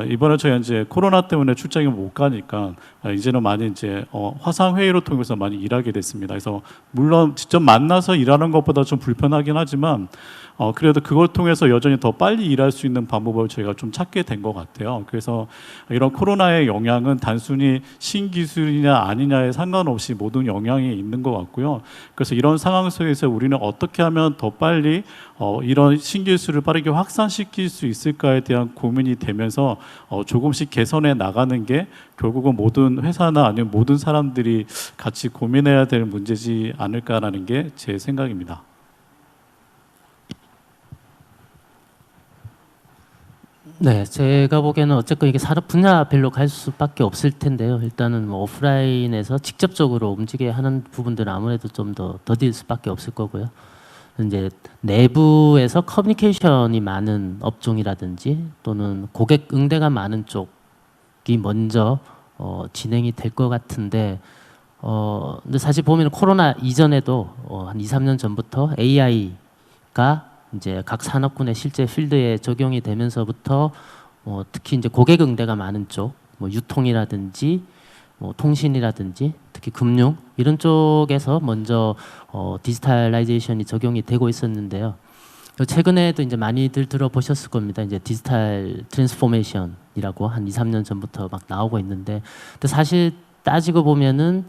이번에 저희가 이제 코로나 때문에 출장을 못 가니까 이제는 많이 이제 화상 회의를 통해서 많이 일하게 됐습니다. 그래서 물론 직접 만나서 일하는 것보다 좀 불편하긴 하지만 그래도 그걸 통해서 여전히 더 빨리 일할 수 있는 방법을 저희가 좀 찾게 된 것 같아요. 그래서 이런 코로나의 영향은 단순히 신기술이냐 아니냐에 상관없이 모든 영향이 있는 것 같고요. 그래서 이런 상황 속에서 우리는 어떻게 하면 더 빨리 이런 신기술을 빠르게 확산시킬 수 있을까에 대한 고민이 되면서 조금씩 개선해 나가는 게 결국은 모든 회사나 아니면 모든 사람들이 같이 고민해야 될 문제지 않을까라는 게 제 생각입니다. 네, 제가 보기에는 어쨌건 이게 산업 분야별로 갈 수밖에 없을 텐데요. 일단은 뭐 오프라인에서 직접적으로 움직여야 하는 부분들은 아무래도 좀 더 더딜 수밖에 없을 거고요. 이제 내부에서 커뮤니케이션이 많은 업종이라든지 또는 고객 응대가 많은 쪽이 먼저 진행이 될 것 같은데 근데 사실 보면 코로나 이전에도 한 2, 3년 전부터 AI가 이제 각 산업군의 실제 필드에 적용이 되면서부터 특히 이제 고객 응대가 많은 쪽, 뭐 유통이라든지 뭐 통신이라든지 특히 금융 이런 쪽에서 먼저 디지털라이제이션이 적용이 되고 있었는데요. 최근에도 이제 많이들 들어보셨을 겁니다. 이제 디지털 트랜스포메이션이라고 한 2, 3년 전부터 막 나오고 있는데, 근데 사실 따지고 보면은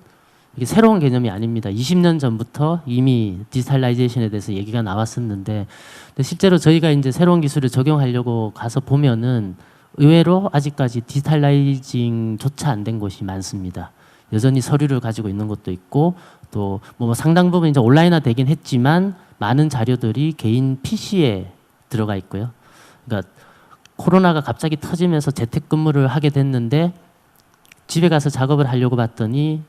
이게 새로운 개념이 아닙니다. 20년 전부터 이미 디지털라이제이션에 대해서 얘기가 나왔었는데, 근데 실제로 저희가 이제 새로운 기술을 적용하려고 가서 보면은 의외로 아직까지 디지털라이징조차 안 된 곳이 많습니다. 여전히 서류를 가지고 있는 것도 있고, 또 뭐 상당 부분 이제 온라인화 되긴 했지만 많은 자료들이 개인 PC에 들어가 있고요. 그러니까 코로나가 갑자기 터지면서 재택근무를 하게 됐는데 집에 가서 작업을 하려고 봤더니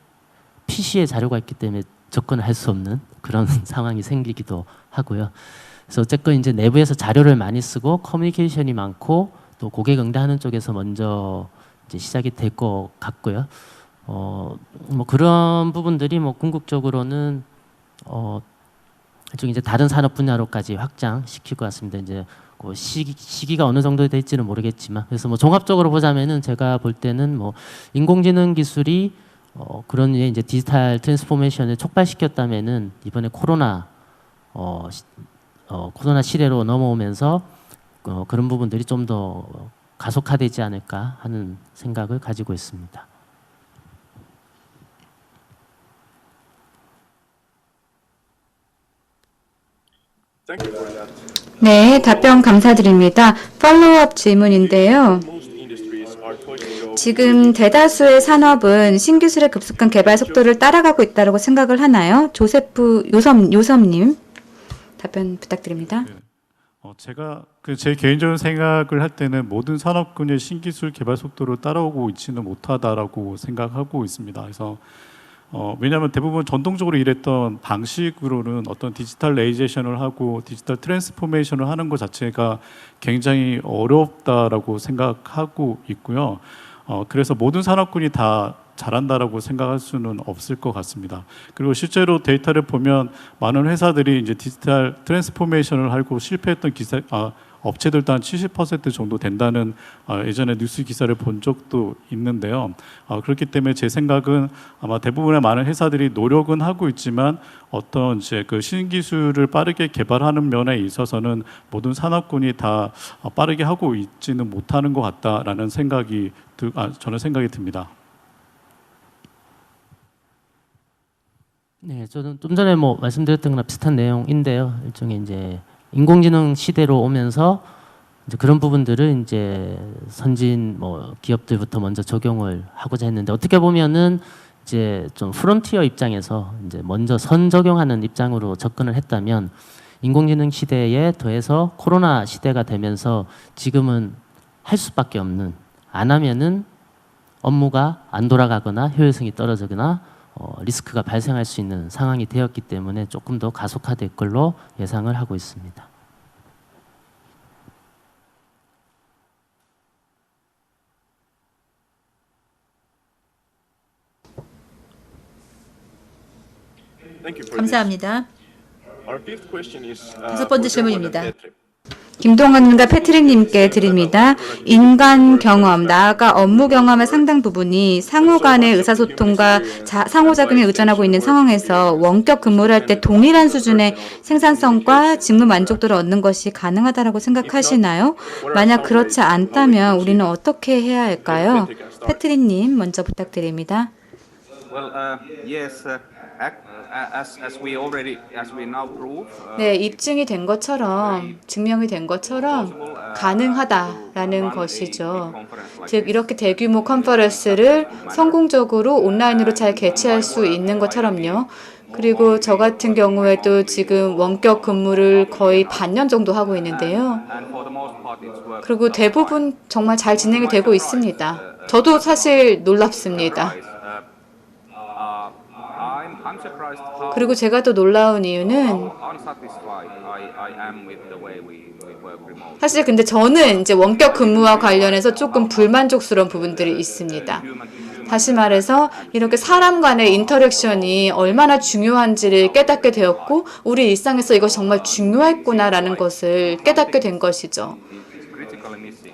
PC에 자료가 있기 때문에 접근을 할 수 없는 그런 상황이 생기기도 하고요. 그래서 어쨌건 이제 내부에서 자료를 많이 쓰고 커뮤니케이션이 많고 또 고객 응대하는 쪽에서 먼저 이제 시작이 될 것 같고요. 뭐 그런 부분들이 뭐 궁극적으로는 좀 이제 다른 산업 분야로까지 확장시킬 것 같습니다. 이제 그 시기가 어느 정도 될지는 모르겠지만, 그래서 뭐 종합적으로 보자면은 제가 볼 때는 뭐 인공지능 기술이 그런 류의 이제 디지털 트랜스포메이션을 촉발시켰다면은 이번에 코로나 시대로 넘어오면서 그런 부분들이 좀 더 가속화되지 않을까 하는 생각을 가지고 있습니다. Thank you for that. 네, 답변 감사드립니다. 팔로우업 질문인데요. Most industries are poised to go. 지금 대다수의 산업은 신기술의 급속한 개발 속도를 따라가고 있다고 생각을 하나요? 조세프 요섬님 답변 부탁드립니다. 제가 제 개인적인 생각을 할 때는 모든 산업군의 신기술 개발 속도를 따라오고 있지는 못하다라고 생각하고 있습니다. 그래서 왜냐하면 대부분 전통적으로 일했던 방식으로는 어떤 디지털레이제이션을 하고 디지털 트랜스포메이션을 하는 것 자체가 굉장히 어렵다라고 생각하고 있고요. 그래서 모든 산업군이 다 잘한다라고 생각할 수는 없을 것 같습니다. 그리고 실제로 데이터를 보면 많은 회사들이 이제 디지털 트랜스포메이션을 하고 실패했던 업체들도 한 70% 정도 된다는 예전에 뉴스 기사를 본 적도 있는데요. 그렇기 때문에 제 생각은 아마 대부분의 많은 회사들이 노력은 하고 있지만 어떤 이제 그 신기술을 빠르게 개발하는 면에 있어서는 모든 산업군이 다 빠르게 하고 있지는 못하는 것 같다라는 생각이 저는 생각이 듭니다. 네, 저는 좀 전에 뭐 말씀드렸던 거랑 비슷한 내용인데요. 일종의 이제 인공지능 시대로 오면서 이제 그런 부분들을 이제 선진 뭐 기업들부터 먼저 적용을 하고자 했는데, 어떻게 보면은 이제 좀 프론티어 입장에서 이제 먼저 선 적용하는 입장으로 접근을 했다면, 인공지능 시대에 더해서 코로나 시대가 되면서 지금은 할 수밖에 없는, 안 하면은 업무가 안 돌아가거나 효율성이 떨어지거나 리스크가 발생할 수 있는 상황이 되었기 때문에 조금 더 가속화될 걸로 예상을 하고 있습니다. Thank you for this. 감사합니다. Our fifth question is, 다섯 번째 for German 질문입니다. and Petri. 김동건님과 패트릭님께 드립니다. 인간 경험, 나아가 업무 경험의 상당 부분이 상호 간의 의사소통과 상호작용에 의존하고 있는 상황에서 원격 근무를 할 때 동일한 수준의 생산성과 직무 만족도를 얻는 것이 가능하다고 생각하시나요? 만약 그렇지 않다면 우리는 어떻게 해야 할까요? 패트릭님 먼저 부탁드립니다. Well, yes, as we now prove, 네, 입증이 된 것처럼, 증명이 된 것처럼 가능하다라는 것이죠. 즉, 이렇게 대규모 컨퍼런스를 성공적으로 온라인으로 잘 개최할 수 있는 것처럼요. 그리고 저 같은 경우에도 지금 원격 근무를 거의 반년 정도 하고 있는데요. 그리고 대부분 정말 잘 진행이 되고 있습니다. 저도 사실 놀랍습니다. 그리고 제가 또 놀라운 이유는 사실 근데 저는 이제 원격 근무와 관련해서 조금 불만족스러운 부분들이 있습니다. 다시 말해서 이렇게 사람 간의 인터랙션이 얼마나 중요한지를 깨닫게 되었고 우리 일상에서 이것이 정말 중요했구나라는 것을 깨닫게 된 것이죠.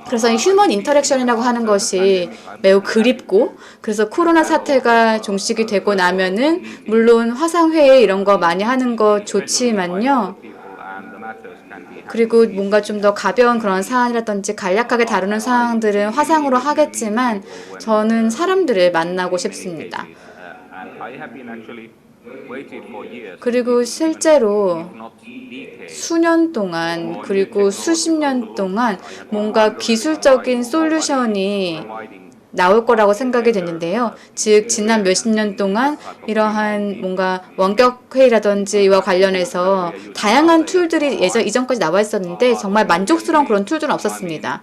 그래서 이 휴먼 인터랙션이라고 하는 것이 매우 그립고, 그래서 코로나 사태가 종식이 되고 나면은 물론 화상회의 이런 거 많이 하는 거 좋지만요. 그리고 뭔가 좀 더 가벼운 그런 사안이라든지 간략하게 다루는 사항들은 화상으로 하겠지만 저는 사람들을 만나고 싶습니다. 그리고 실제로 수년 동안 그리고 수십 년 동안 뭔가 기술적인 솔루션이 나올 거라고 생각이 되는데요. 즉 지난 몇십 년 동안 이러한 뭔가 원격 회의라든지 이와 관련해서 다양한 툴들이 이전까지 나와 있었는데 정말 만족스러운 그런 툴들은 없었습니다.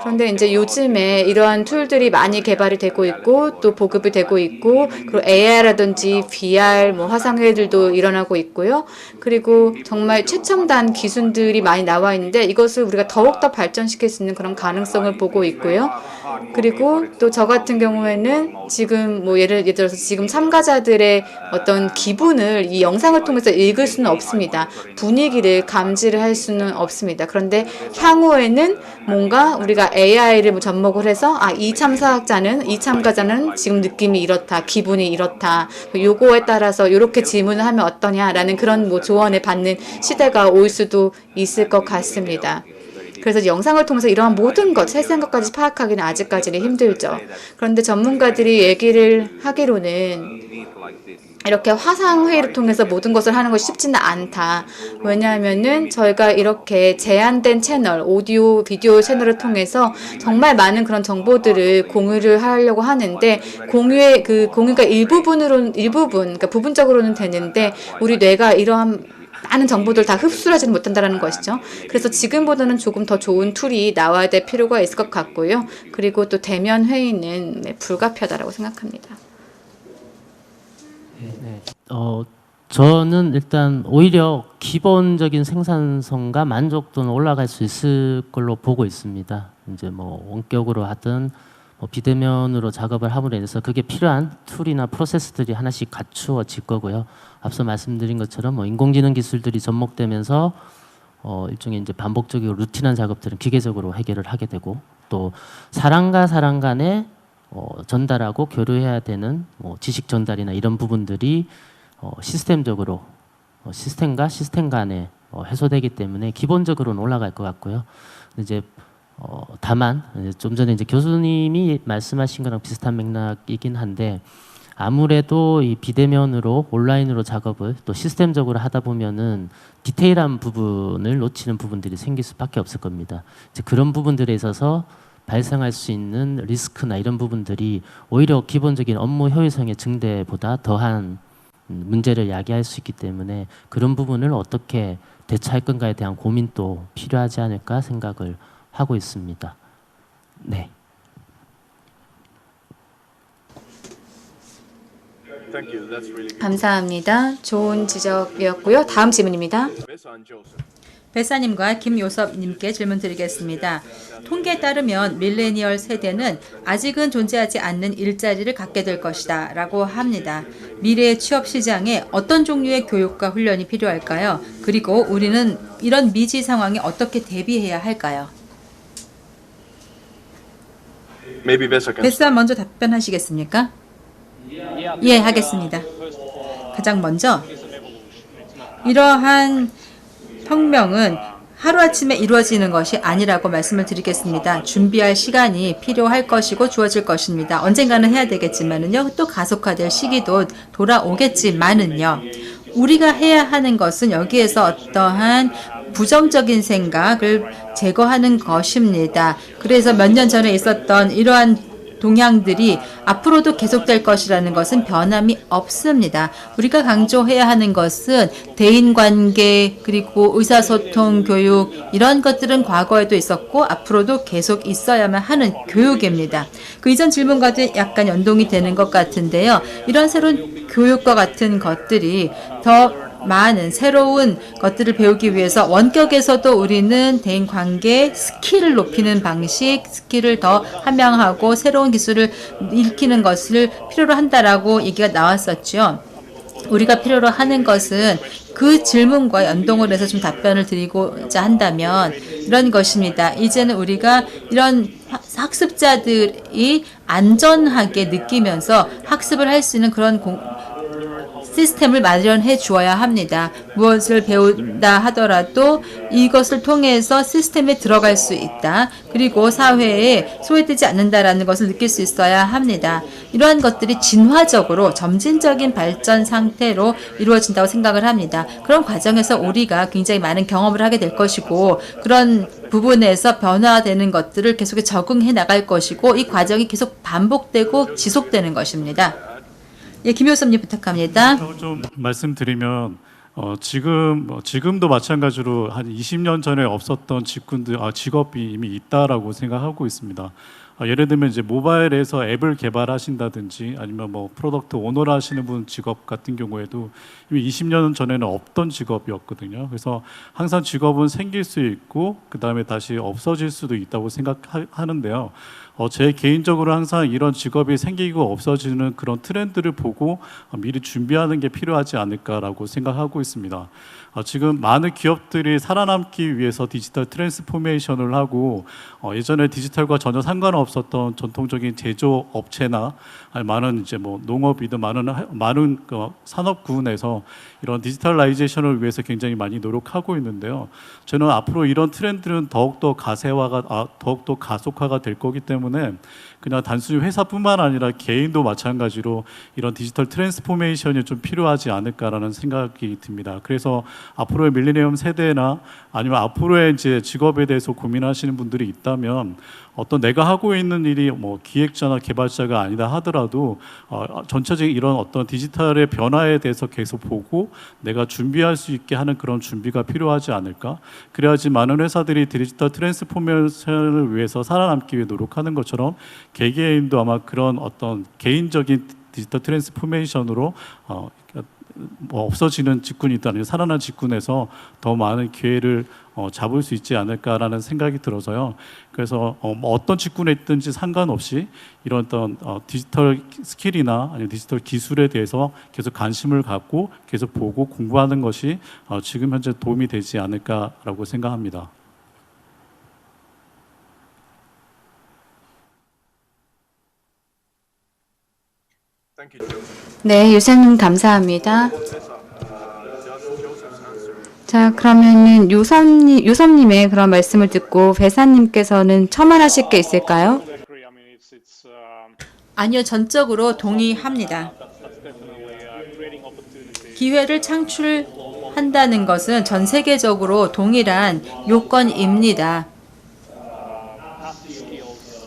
그런데 이제 요즘에 이러한 툴들이 많이 개발이 되고 있고 또 보급이 되고 있고 그리고 AI라든지 VR, 뭐 화상회의들도 일어나고 있고요. 그리고 정말 최첨단 기술들이 많이 나와 있는데 이것을 우리가 더욱더 발전시킬 수 있는 그런 가능성을 보고 있고요. 그리고 또 저 같은 경우에는 지금 뭐 예를 들어서 지금 참가자들의 어떤 기분을 이 영상을 통해서 읽을 수는 없습니다. 분위기를 감지를 할 수는 없습니다. 그런데 향후에는 뭔가 우리가 AI를 접목을 해서 이 참가자는 지금 느낌이 이렇다, 기분이 이렇다, 요거에 따라서 이렇게 질문을 하면 어떠냐라는 그런 뭐 조언을 받는 시대가 올 수도 있을 것 같습니다. 그래서 영상을 통해서 이러한 모든 것, 세세한 것까지 파악하기는 아직까지는 힘들죠. 그런데 전문가들이 얘기를 하기로는 이렇게 화상회의를 통해서 모든 것을 하는 것이 쉽지는 않다. 왜냐하면은 저희가 이렇게 제한된 채널, 오디오, 비디오 채널을 통해서 정말 많은 그런 정보들을 공유를 하려고 하는데 공유가 그러니까 부분적으로는 되는데 우리 뇌가 이러한 많은 정보들 다 흡수하지는 못한다는 것이죠. 그래서 지금보다는 조금 더 좋은 툴이 나와야 될 필요가 있을 것 같고요. 그리고 또 대면 회의는 불가피하다고 생각합니다. 저는 일단 오히려 기본적인 생산성과 만족도는 올라갈 수 있을 걸로 보고 있습니다. 이제 뭐 원격으로 하든 뭐 비대면으로 작업을 함으로 인해서 그게 필요한 툴이나 프로세스들이 하나씩 갖추어질 거고요. 앞서 말씀드린 것처럼 뭐 인공지능 기술들이 접목되면서 일종의 이제 반복적이고 루틴한 작업들은 기계적으로 해결을 하게 되고 또 사람과 사람 간에 전달하고 교류해야 되는 지식 전달이나 이런 부분들이 시스템적으로 시스템과 시스템 간에 해소되기 때문에 기본적으로는 올라갈 것 같고요. 이제 다만 좀 전에 이제 교수님이 말씀하신 거랑 비슷한 맥락이긴 한데 아무래도 이 비대면으로 온라인으로 작업을 또 시스템적으로 하다 보면은 디테일한 부분을 놓치는 부분들이 생길 수밖에 없을 겁니다. 이제 그런 부분들에 있어서 발생할 수 있는 리스크나 이런 부분들이 오히려 기본적인 업무 효율성의 증대보다 더한 문제를 야기할 수 있기 때문에 그런 부분을 어떻게 대처할 건가에 대한 고민도 필요하지 않을까 생각을 하고 있습니다. 네. 감사합니다. 좋은 지적이었고요. 다음 질문입니다. 배사님과 김요섭님께 질문 드리겠습니다. 통계에 따르면 밀레니얼 세대는 아직은 존재하지 않는 일자리를 갖게 될 것이다 라고 합니다. 미래의 취업 시장에 어떤 종류의 교육과 훈련이 필요할까요? 그리고 우리는 이런 미지 상황에 어떻게 대비해야 할까요? 베사 먼저 답변하시겠습니까? 예, 하겠습니다. 가장 먼저 이러한 혁명은 하루아침에 이루어지는 것이 아니라고 말씀을 드리겠습니다. 준비할 시간이 필요할 것이고 주어질 것입니다. 언젠가는 해야 되겠지만은요, 또 가속화될 시기도 돌아오겠지만은요, 우리가 해야 하는 것은 여기에서 어떠한 부정적인 생각을 제거하는 것입니다. 그래서 몇 년 전에 있었던 이러한 동향들이 앞으로도 계속될 것이라는 것은 변함이 없습니다. 우리가 강조해야 하는 것은 대인관계 그리고 의사소통 교육 이런 것들은 과거에도 있었고 앞으로도 계속 있어야만 하는 교육입니다. 그 이전 질문과도 약간 연동이 되는 것 같은데요. 이런 새로운 교육과 같은 것들이 더 많은 새로운 것들을 배우기 위해서 원격에서도 우리는 대인관계 스킬을 높이는 방식, 스킬을 더 함양하고 새로운 기술을 익히는 것을 필요로 한다라고 얘기가 나왔었죠. 우리가 필요로 하는 것은 그 질문과 연동을 해서 좀 답변을 드리고자 한다면 이런 것입니다. 이제는 우리가 이런 학습자들이 안전하게 느끼면서 학습을 할 수 있는 그런 시스템을 마련해 주어야 합니다. 무엇을 배운다 하더라도 이것을 통해서 시스템에 들어갈 수 있다. 그리고 사회에 소외되지 않는다라는 것을 느낄 수 있어야 합니다. 이러한 것들이 진화적으로 점진적인 발전 상태로 이루어진다고 생각을 합니다. 그런 과정에서 우리가 굉장히 많은 경험을 하게 될 것이고 그런 부분에서 변화되는 것들을 계속 적응해 나갈 것이고 이 과정이 계속 반복되고 지속되는 것입니다. 예, 김 교수님 부탁합니다. 좀 말씀드리면 지금도 마찬가지로 한 20년 전에 없었던 직업이 이미 있다라고 생각하고 있습니다. 예를 들면 이제 모바일에서 앱을 개발하신다든지 아니면 뭐 프로덕트 오너를 하시는 분 직업 같은 경우에도 이미 20년 전에는 없던 직업이었거든요. 그래서 항상 직업은 생길 수 있고 그 다음에 다시 없어질 수도 있다고 생각하는데요. 제 개인적으로 항상 이런 직업이 생기고 없어지는 그런 트렌드를 보고 미리 준비하는 게 필요하지 않을까라고 생각하고 있습니다. 지금 많은 기업들이 살아남기 위해서 디지털 트랜스포메이션을 하고 예전에 디지털과 전혀 상관없었던 전통적인 제조업체나 많은 이제 뭐 농업이든 많은 산업군에서 이런 디지털라이제이션을 위해서 굉장히 많이 노력하고 있는데요. 저는 앞으로 이런 트렌드는 더욱더 가속화가 될 거기 때문에 그냥 단순히 회사뿐만 아니라 개인도 마찬가지로 이런 디지털 트랜스포메이션이 좀 필요하지 않을까라는 생각이 듭니다. 그래서 앞으로의 밀레니엄 세대나 아니면 앞으로의 이제 직업에 대해서 고민하시는 분들이 있다면 어떤 내가 하고 있는 일이 뭐 기획자나 개발자가 아니다 하더라도 전체적인 이런 어떤 디지털의 변화에 대해서 계속 보고 내가 준비할 수 있게 하는 그런 준비가 필요하지 않을까. 그래야지 많은 회사들이 디지털 트랜스포메이션을 위해서 살아남기 위해 노력하는 것처럼 개개인도 아마 그런 어떤 개인적인 디지털 트랜스포메이션으로 뭐 없어지는 직군이 있다면 살아난 직군에서 더 많은 기회를 잡을 수 있지 않을까라는 생각이 들어서요. 그래서 뭐 어떤 직군에 있든지 상관없이 이런 어떤 디지털 스킬이나 아니면 디지털 기술에 대해서 계속 관심을 갖고 계속 보고 공부하는 것이 지금 현재 도움이 되지 않을까라고 생각합니다. Thank you, Joseph. 네, 요셉님 감사합니다. Joseph's answer. 자, 그러면은 요섭님의 그런 말씀을 듣고 배사님께서는 첨언하실 게 있을까요? I agree. I mean, it's 아니요, 전적으로 동의합니다. that's definitely creating opportunity. 기회를 창출한다는 것은 전 세계적으로 동일한 요건입니다.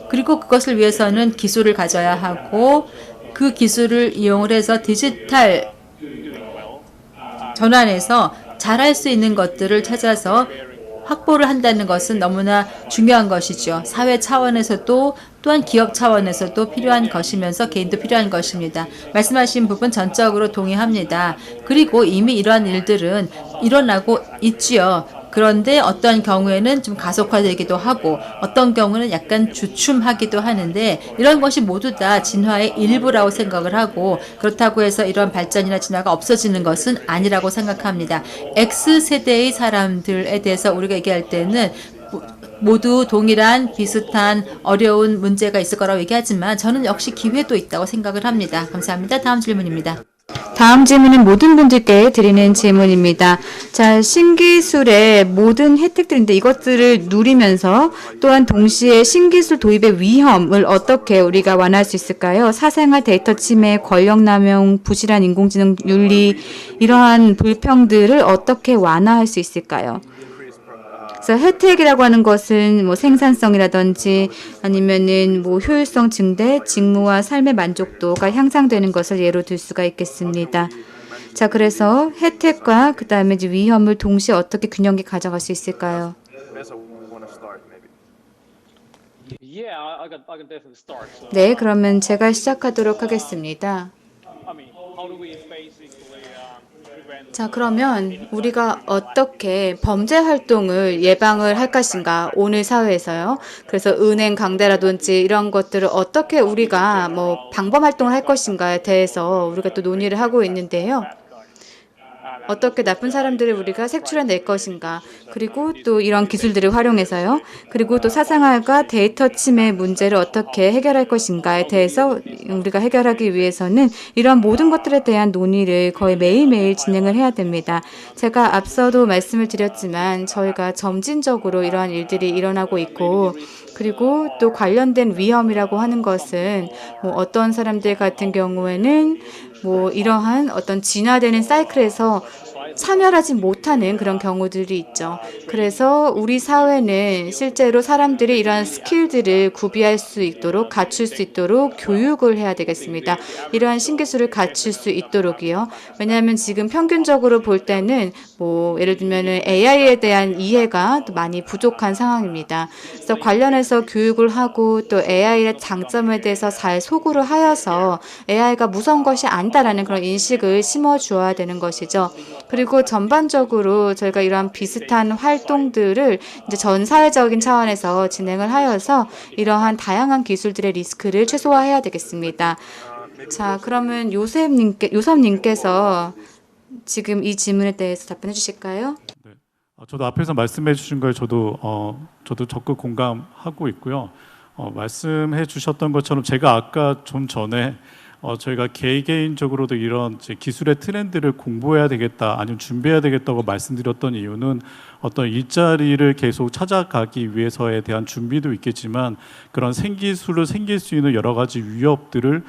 그리고 그것을 위해서는 기술을 가져야 하고 그 기술을 이용을 해서 디지털 전환해서 잘할 수 있는 것들을 찾아서 확보를 한다는 것은 너무나 중요한 것이죠. 사회 차원에서도 또한 기업 차원에서도 필요한 것이면서 개인도 필요한 것입니다. 말씀하신 부분 전적으로 동의합니다. 그리고 이미 이러한 일들은 일어나고 있지요. 그런데 어떤 경우에는 좀 가속화되기도 하고 어떤 경우는 약간 주춤하기도 하는데 이런 것이 모두 다 진화의 일부라고 생각을 하고 그렇다고 해서 이런 발전이나 진화가 없어지는 것은 아니라고 생각합니다. X세대의 사람들에 대해서 우리가 얘기할 때는 모두 동일한 비슷한 어려운 문제가 있을 거라고 얘기하지만 저는 역시 기회도 있다고 생각을 합니다. 감사합니다. 다음 질문입니다. 다음 질문은 모든 분들께 드리는 질문입니다. 자, 신기술의 모든 혜택들인데 이것들을 누리면서 또한 동시에 신기술 도입의 위험을 어떻게 우리가 완화할 수 있을까요? 사생활 데이터 침해, 권력남용, 부실한 인공지능 윤리 이러한 불평들을 어떻게 완화할 수 있을까요? 그래서 혜택이라고 하는 것은 뭐 생산성이라든지 아니면은 뭐 효율성 증대, 직무와 삶의 만족도가 향상되는 것을 예로 들 수가 있겠습니다. 자, 그래서 혜택과 그 다음에 이제 위험을 동시에 어떻게 균형있게 가져갈 수 있을까요? Vesa, wanna start maybe? Yeah, I can definitely start. So, 네, 그러면 제가 시작하도록 하겠습니다. I mean, how do we basically prevent? 자, 그러면 우리가 어떻게 범죄 활동을 예방을 할 것인가, 오늘 사회에서요. 그래서 은행 강대라든지 이런 것들을 어떻게 우리가 뭐 방범 활동을 할 것인가에 대해서 우리가 또 논의를 하고 있는데요. 어떻게 나쁜 사람들을 우리가 색출해낼 것인가, 그리고 또 이런 기술들을 활용해서요. 그리고 또 사생활과 데이터 침해 문제를 어떻게 해결할 것인가에 대해서 우리가 해결하기 위해서는 이런 모든 것들에 대한 논의를 거의 매일매일 진행을 해야 됩니다. 제가 앞서도 말씀을 드렸지만 저희가 점진적으로 이러한 일들이 일어나고 있고 그리고 또 관련된 위험이라고 하는 것은 뭐 어떤 사람들 같은 경우에는 뭐 이러한 어떤 진화되는 사이클에서 참여하지 못하는 그런 경우들이 있죠. 그래서 우리 사회는 실제로 사람들이 이러한 스킬들을 구비할 수 있도록 갖출 수 있도록 교육을 해야 되겠습니다. 이러한 신기술을 갖출 수 있도록이요. 왜냐하면 지금 평균적으로 볼 때는 뭐 예를 들면은 AI에 대한 이해가 또 많이 부족한 상황입니다. 그래서 관련해서 교육을 하고 또 AI의 장점에 대해서 잘 소구를 하여서 AI가 무서운 것이 아니다라는 그런 인식을 심어주어야 되는 것이죠. 그리고 전반적으로 저희가 이러한 비슷한 활동들을 이제 전 사회적인 차원에서 진행을 하여서 이러한 다양한 기술들의 리스크를 최소화해야 되겠습니다. 자, 그러면 요섭님께서 지금 이 질문에 대해서 답변해 주실까요? 네. 저도 앞에서 말씀해 주신 거에 저도 적극 공감하고 있고요. 말씀해 주셨던 것처럼 제가 아까 좀 전에 저희가 개개인적으로도 이런 이제 기술의 트렌드를 공부해야 되겠다, 아니면 준비해야 되겠다고 말씀드렸던 이유는 어떤 일자리를 계속 찾아가기 위해서에 대한 준비도 있겠지만 그런 생기술로 생길 수 있는 여러 가지 위협들을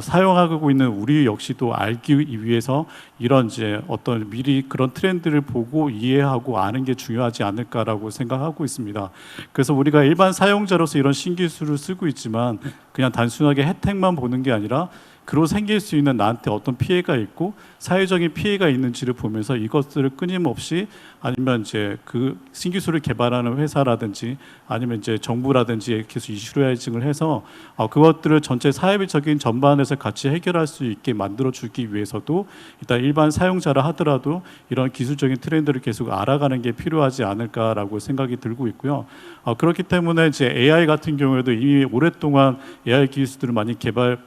사용하고 있는 우리 역시도 알기 위해서 이런 이제 어떤 미리 그런 트렌드를 보고 이해하고 아는 게 중요하지 않을까라고 생각하고 있습니다. 그래서 우리가 일반 사용자로서 이런 신기술을 쓰고 있지만 그냥 단순하게 혜택만 보는 게 아니라 그로 생길 수 있는 나한테 어떤 피해가 있고 사회적인 피해가 있는지를 보면서 이것들을 끊임없이 아니면 이제 그 신기술을 개발하는 회사라든지 아니면 이제 정부라든지 계속 이슈라이징을 해서 그것들을 전체 사회적인 전반에서 같이 해결할 수 있게 만들어주기 위해서도 일단 일반 사용자라 하더라도 이런 기술적인 트렌드를 계속 알아가는 게 필요하지 않을까라고 생각이 들고 있고요. 그렇기 때문에 이제 AI 같은 경우에도 이미 오랫동안 AI 기술들을 많이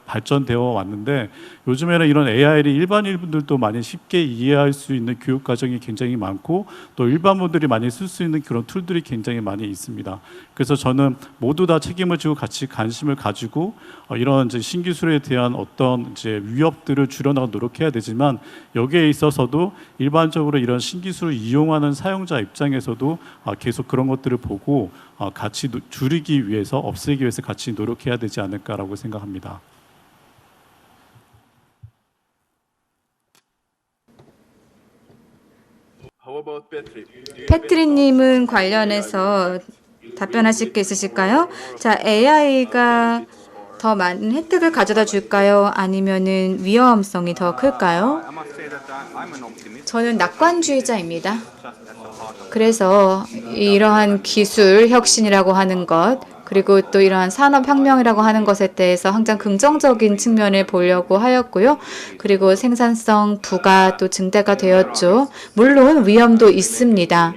발전되어 왔는데 요즘에는 이런 AI를 일반인들도 많이 쉽게 이해할 수 있는 교육 과정이 굉장히 많고 또 일반 분들이 많이 쓸 수 있는 그런 툴들이 굉장히 많이 있습니다. 그래서 저는 모두 다 책임을 지고 같이 관심을 가지고 이런 이제 신기술에 대한 어떤 이제 위협들을 줄여나가 노력해야 되지만 여기에 있어서도 일반적으로 이런 신기술을 이용하는 사용자 입장에서도 계속 그런 것들을 보고 같이 줄이기 위해서 없애기 위해서 같이 노력해야 되지 않을까라고 생각합니다. How about Petri? 패트리님은 관련해서 답변하실 게 있으실까요? 자, AI가 더 많은 혜택을 가져다 줄까요? 아니면은 위험성이 더 클까요? I must say that I'm an optimist. 저는 낙관주의자입니다. 그래서 이러한 기술 혁신이라고 하는 것, 그리고 또 이러한 산업혁명이라고 하는 것에 대해서 항상 긍정적인 측면을 보려고 하였고요. 그리고 생산성 부가 또 증대가 되었죠. 물론 위험도 있습니다.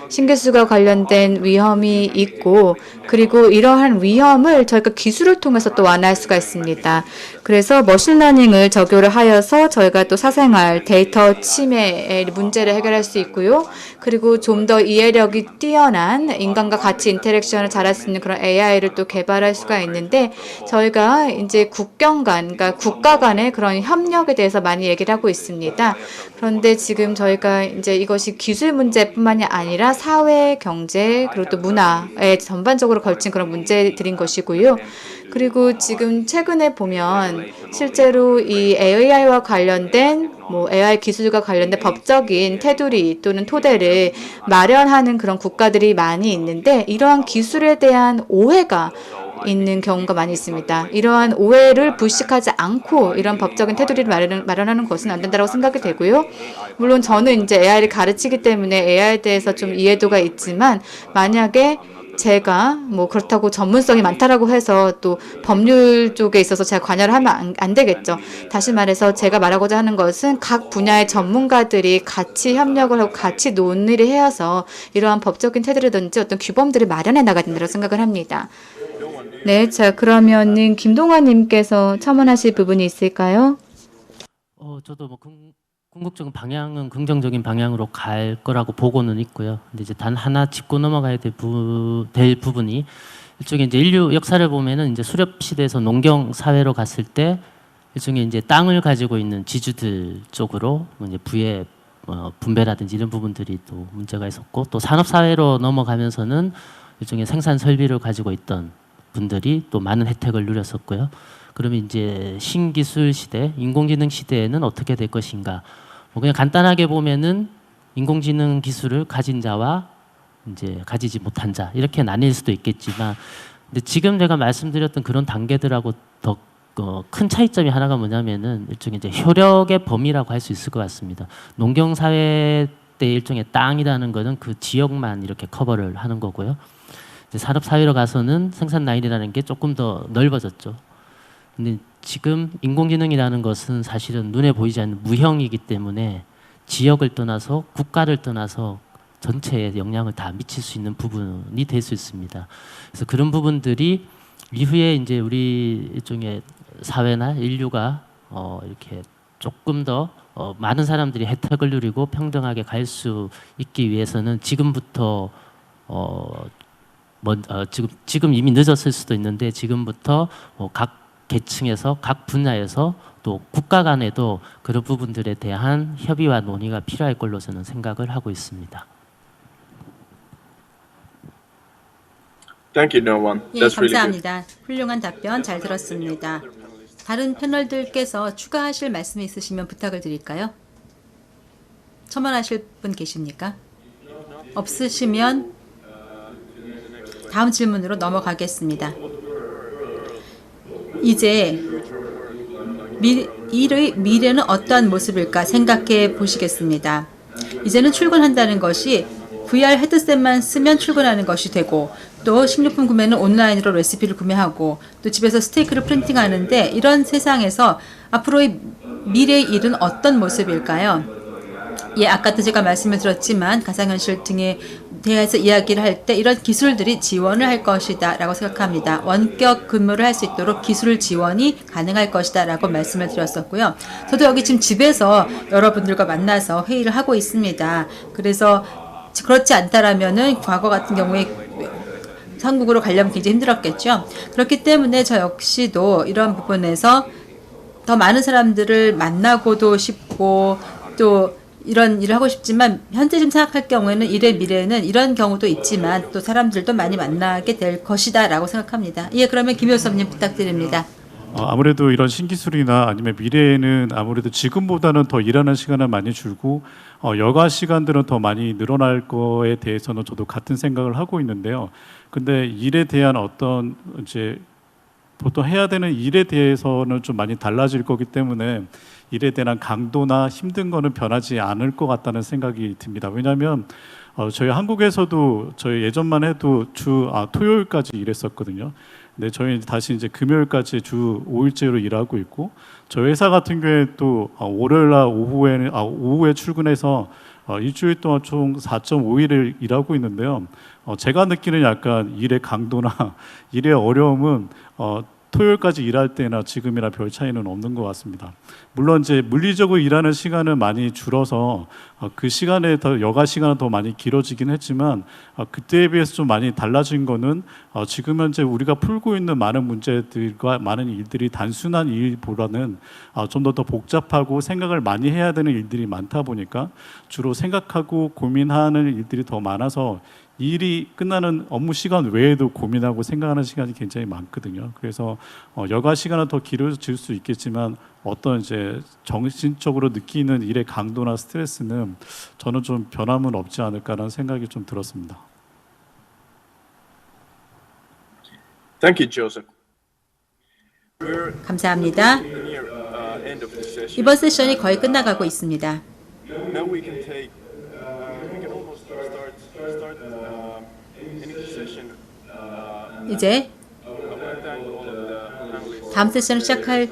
신기술과 관련된 위험이 있고 그리고 이러한 위험을 저희가 기술을 통해서 또 완화할 수가 있습니다. 그래서 머신러닝을 적용을 하여서 저희가 또 사생활, 데이터 침해의 문제를 해결할 수 있고요. 그리고 좀 더 이해력이 뛰어난 인간과 같이 인터랙션을 잘할 수 있는 그런 AI를 또 개발할 수가 있는데 저희가 이제 국경 간, 그러니까 국가 간의 그런 협력에 대해서 많이 얘기를 하고 있습니다. 그런데 지금 저희가 이제 이것이 기술 문제뿐만이 아니라 사회, 경제, 그리고 또 문화에 전반적으로 걸친 그런 문제들인 것이고요. 그리고 지금 최근에 보면 실제로 이 AI와 관련된 AI 기술과 관련된 법적인 테두리 또는 토대를 마련하는 그런 국가들이 많이 있는데 이러한 기술에 대한 오해가 있는 경우가 많이 있습니다. 이러한 오해를 불식하지 않고 이런 법적인 테두리를 마련하는 것은 안 된다고 생각이 되고요. 물론 저는 이제 AI를 가르치기 때문에 AI에 대해서 좀 이해도가 있지만 만약에 제가 그렇다고 전문성이 많다라고 해서 또 법률 쪽에 있어서 제가 관여를 하면 안 되겠죠. 다시 말해서 제가 말하고자 하는 것은 각 분야의 전문가들이 같이 협력을 하고 같이 논의를 해서 이러한 법적인 테두리든지 어떤 규범들을 마련해 나가야 된다고 생각을 합니다. 네, 자 그러면은 김동환님께서 첨언하실 부분이 있을까요? 저도 궁극적인 방향은 긍정적인 방향으로 갈 거라고 보고는 있고요. 근데 이제 단 하나 짚고 넘어가야 될 부분이 일종의 이제 인류 역사를 보면은 이제 수렵 시대에서 농경 사회로 갔을 때 일종의 이제 땅을 가지고 있는 지주들 쪽으로 이제 부의 분배라든지 이런 부분들이 또 문제가 있었고 또 산업 사회로 넘어가면서는 일종의 생산 설비를 가지고 있던 분들이 또 많은 혜택을 누렸었고요. 그러면 이제 신기술 시대, 인공지능 시대에는 어떻게 될 것인가? 그냥 간단하게 보면은 인공지능 기술을 가진 자와 이제 가지지 못한 자 이렇게 나뉠 수도 있겠지만, 근데 지금 제가 말씀드렸던 그런 단계들하고 더 큰 차이점이 하나가 뭐냐면은 일종의 이제 효력의 범위라고 할 수 있을 것 같습니다. 농경 사회 때 일종의 땅이라는 거는 그 지역만 이렇게 커버를 하는 거고요. 이제 산업 사회로 가서는 생산 라인이라는 게 조금 더 넓어졌죠. 근데 지금 인공지능이라는 것은 사실은 눈에 보이지 않는 무형이기 때문에 지역을 떠나서 국가를 떠나서 전체에 영향을 다 미칠 수 있는 부분이 될 수 있습니다. 그래서 그런 부분들이 이후에 이제 우리 일종의 사회나 인류가 이렇게 조금 더 많은 사람들이 혜택을 누리고 평등하게 갈 수 있기 위해서는 지금부터 지금 이미 늦었을 수도 있는데 지금부터 각 계층에서 각 분야에서 또 국가 간에도 그런 부분들에 대한 협의와 논의가 필요할 걸로 저는 생각을 하고 있습니다. Thank you, no one. 예, That's really good. 감사합니다. 훌륭한 답변 잘 들었습니다. 다른 패널들께서 추가하실 말씀이 있으시면 부탁을 드릴까요? 첨언하실 분 계십니까? 없으시면 다음 질문으로 넘어가겠습니다. 이제 일의 미래는 어떠한 모습일까 생각해 보시겠습니다. 이제는 출근한다는 것이 VR 헤드셋만 쓰면 출근하는 것이 되고, 또 식료품 구매는 온라인으로 레시피를 구매하고, 또 집에서 스테이크를 프린팅하는데, 이런 세상에서 앞으로의 미래의 일은 어떤 모습일까요? 예, 아까도 제가 말씀을 드렸지만 가상현실 등에 대해서 이야기를 할 때 이런 기술들이 지원을 할 것이다 라고 생각합니다. 원격 근무를 할 수 있도록 기술 지원이 가능할 것이다 라고 말씀을 드렸었고요. 저도 여기 지금 집에서 여러분들과 만나서 회의를 하고 있습니다. 그래서 그렇지 않다라면은 과거 같은 경우에 한국으로 가려면 굉장히 힘들었겠죠. 그렇기 때문에 저 역시도 이런 부분에서 더 많은 사람들을 만나고도 싶고 또 이런 일을 하고 싶지만, 현재 지금 생각할 경우에는 일의 미래는 이런 경우도 있지만 또 사람들도 많이 만나게 될 것이다 라고 생각합니다. 예, 그러면 김효섭님 부탁드립니다. 아무래도 이런 신기술이나 아니면 미래에는 아무래도 지금보다는 더 일하는 시간은 많이 줄고 여가 시간들은 더 많이 늘어날 거에 대해서는 저도 같은 생각을 하고 있는데요. 근데 일에 대한 어떤 이제 보통 해야 되는 일에 대해서는 좀 많이 달라질 거기 때문에 일에 대한 강도나 힘든 거는 변하지 않을 것 같다는 생각이 듭니다. 왜냐하면 저희 한국에서도 저희 예전만 해도 토요일까지 일했었거든요. 근데 저희 다시 이제 금요일까지 주 5일제로 일하고 있고, 저희 회사 같은 경우에 또 월요일 날 오후에 출근해서 일주일 동안 총 4.5일을 일하고 있는데요. 제가 느끼는 약간 일의 강도나 일의 어려움은 토요일까지 일할 때나 지금이나 별 차이는 없는 것 같습니다. 물론 이제 물리적으로 일하는 시간은 많이 줄어서 그 시간에 더 여가 시간은 더 많이 길어지긴 했지만 그때에 비해서 좀 많이 달라진 거는 지금 현재 우리가 풀고 있는 많은 문제들과 많은 일들이 단순한 일보다는 좀 더 복잡하고 생각을 많이 해야 되는 일들이 많다 보니까 주로 생각하고 고민하는 일들이 더 많아서 일이 끝나는 업무 시간 외에도 고민하고 생각하는 시간이 굉장히 많거든요. 그래서 여가 시간은 더 길어질 수 있겠지만 어떤 이제 정신적으로 느끼는 일의 강도나 스트레스는 저는 좀 변함은 없지 않을까라는 생각이 좀 들었습니다. Thank you, Joseph. 감사합니다. End of the session. 이번 세션이 거의 끝나가고 있습니다. Now we can almost start any session. 이제 I want to thank all of the panelists. 다음 세션을 시작할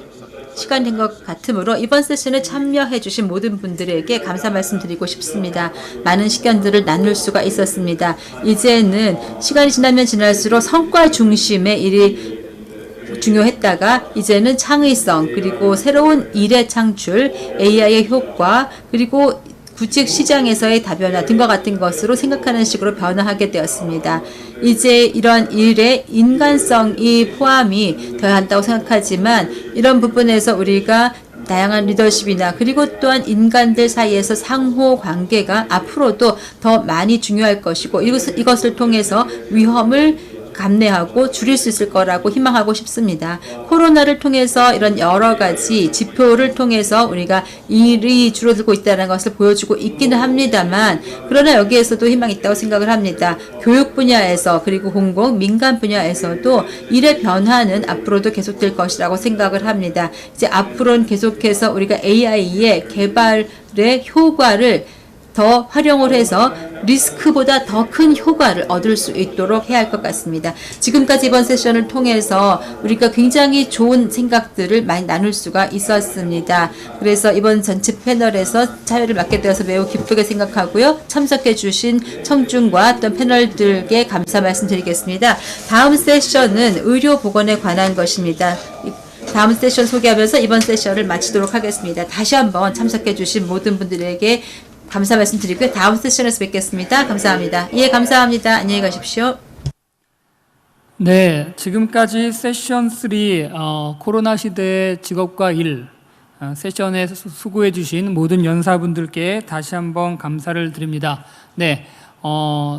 시간 된 것 같으므로 이번 세션에 참여해 주신 모든 분들에게 감사 말씀드리고 싶습니다. 많은 시간들을 나눌 수가 있었습니다. 이제는 시간이 지나면 지날수록 성과 중심의 일이 중요했다가 이제는 창의성, 그리고 새로운 일의 창출, AI의 효과, 그리고 구직 시장에서의 다변화 등과 같은 것으로 생각하는 식으로 변화하게 되었습니다. 이제 이런 일에 인간성이 포함이 되어야 한다고 생각하지만 이런 부분에서 우리가 다양한 리더십이나 그리고 또한 인간들 사이에서 상호 관계가 앞으로도 더 많이 중요할 것이고 이것을 통해서 위험을 감내하고 줄일 수 있을 거라고 희망하고 싶습니다. 코로나를 통해서 이런 여러 가지 지표를 통해서 우리가 일이 줄어들고 있다는 것을 보여주고 있기는 합니다만, 그러나 여기에서도 희망이 있다고 생각을 합니다. 교육 분야에서 그리고 공공, 민간 분야에서도 일의 변화는 앞으로도 계속될 것이라고 생각을 합니다. 이제 앞으로는 계속해서 우리가 AI의 개발의 효과를 더 활용을 해서 리스크보다 더 큰 효과를 얻을 수 있도록 해야 할 것 같습니다. 지금까지 이번 세션을 통해서 우리가 굉장히 좋은 생각들을 많이 나눌 수가 있었습니다. 그래서 이번 전체 패널에서 참여를 맡게 되어서 매우 기쁘게 생각하고요. 참석해 주신 청중과 또 패널들께 감사 말씀드리겠습니다. 다음 세션은 의료보건에 관한 것입니다. 다음 세션 소개하면서 이번 세션을 마치도록 하겠습니다. 다시 한번 참석해 주신 모든 분들에게 감사 말씀드리고요. 다음 세션에서 뵙겠습니다. 감사합니다. 예, 감사합니다. 안녕히 가십시오. 네, 지금까지 세션 3 코로나 시대의 직업과 일 세션에 수고해 주신 모든 연사분들께 다시 한번 감사를 드립니다. 네,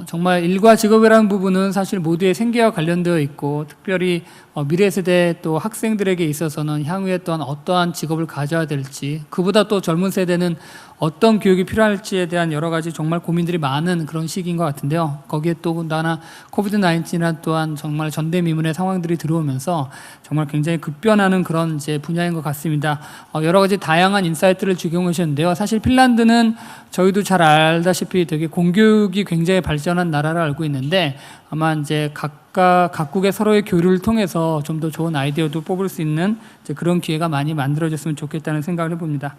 정말 일과 직업이라는 부분은 사실 모두의 생계와 관련되어 있고, 특별히 미래 세대 또 학생들에게 있어서는 향후에 또한 어떠한 직업을 가져야 될지, 그보다 또 젊은 세대는 어떤 교육이 필요할지에 대한 여러 가지 정말 고민들이 많은 그런 시기인 것 같은데요. 거기에 또 더나 코비드-19이나 또한 정말 전대미문의 상황들이 들어오면서 정말 굉장히 급변하는 그런 이제 분야인 것 같습니다. 여러 가지 다양한 인사이트를 제공하셨는데요. 사실 핀란드는 저희도 잘 알다시피 되게 공교육이 굉장히 발전한 나라를 알고 있는데, 아마 이제 각국의 서로의 교류를 통해서 좀 더 좋은 아이디어도 뽑을 수 있는 이제 그런 기회가 많이 만들어졌으면 좋겠다는 생각을 해봅니다.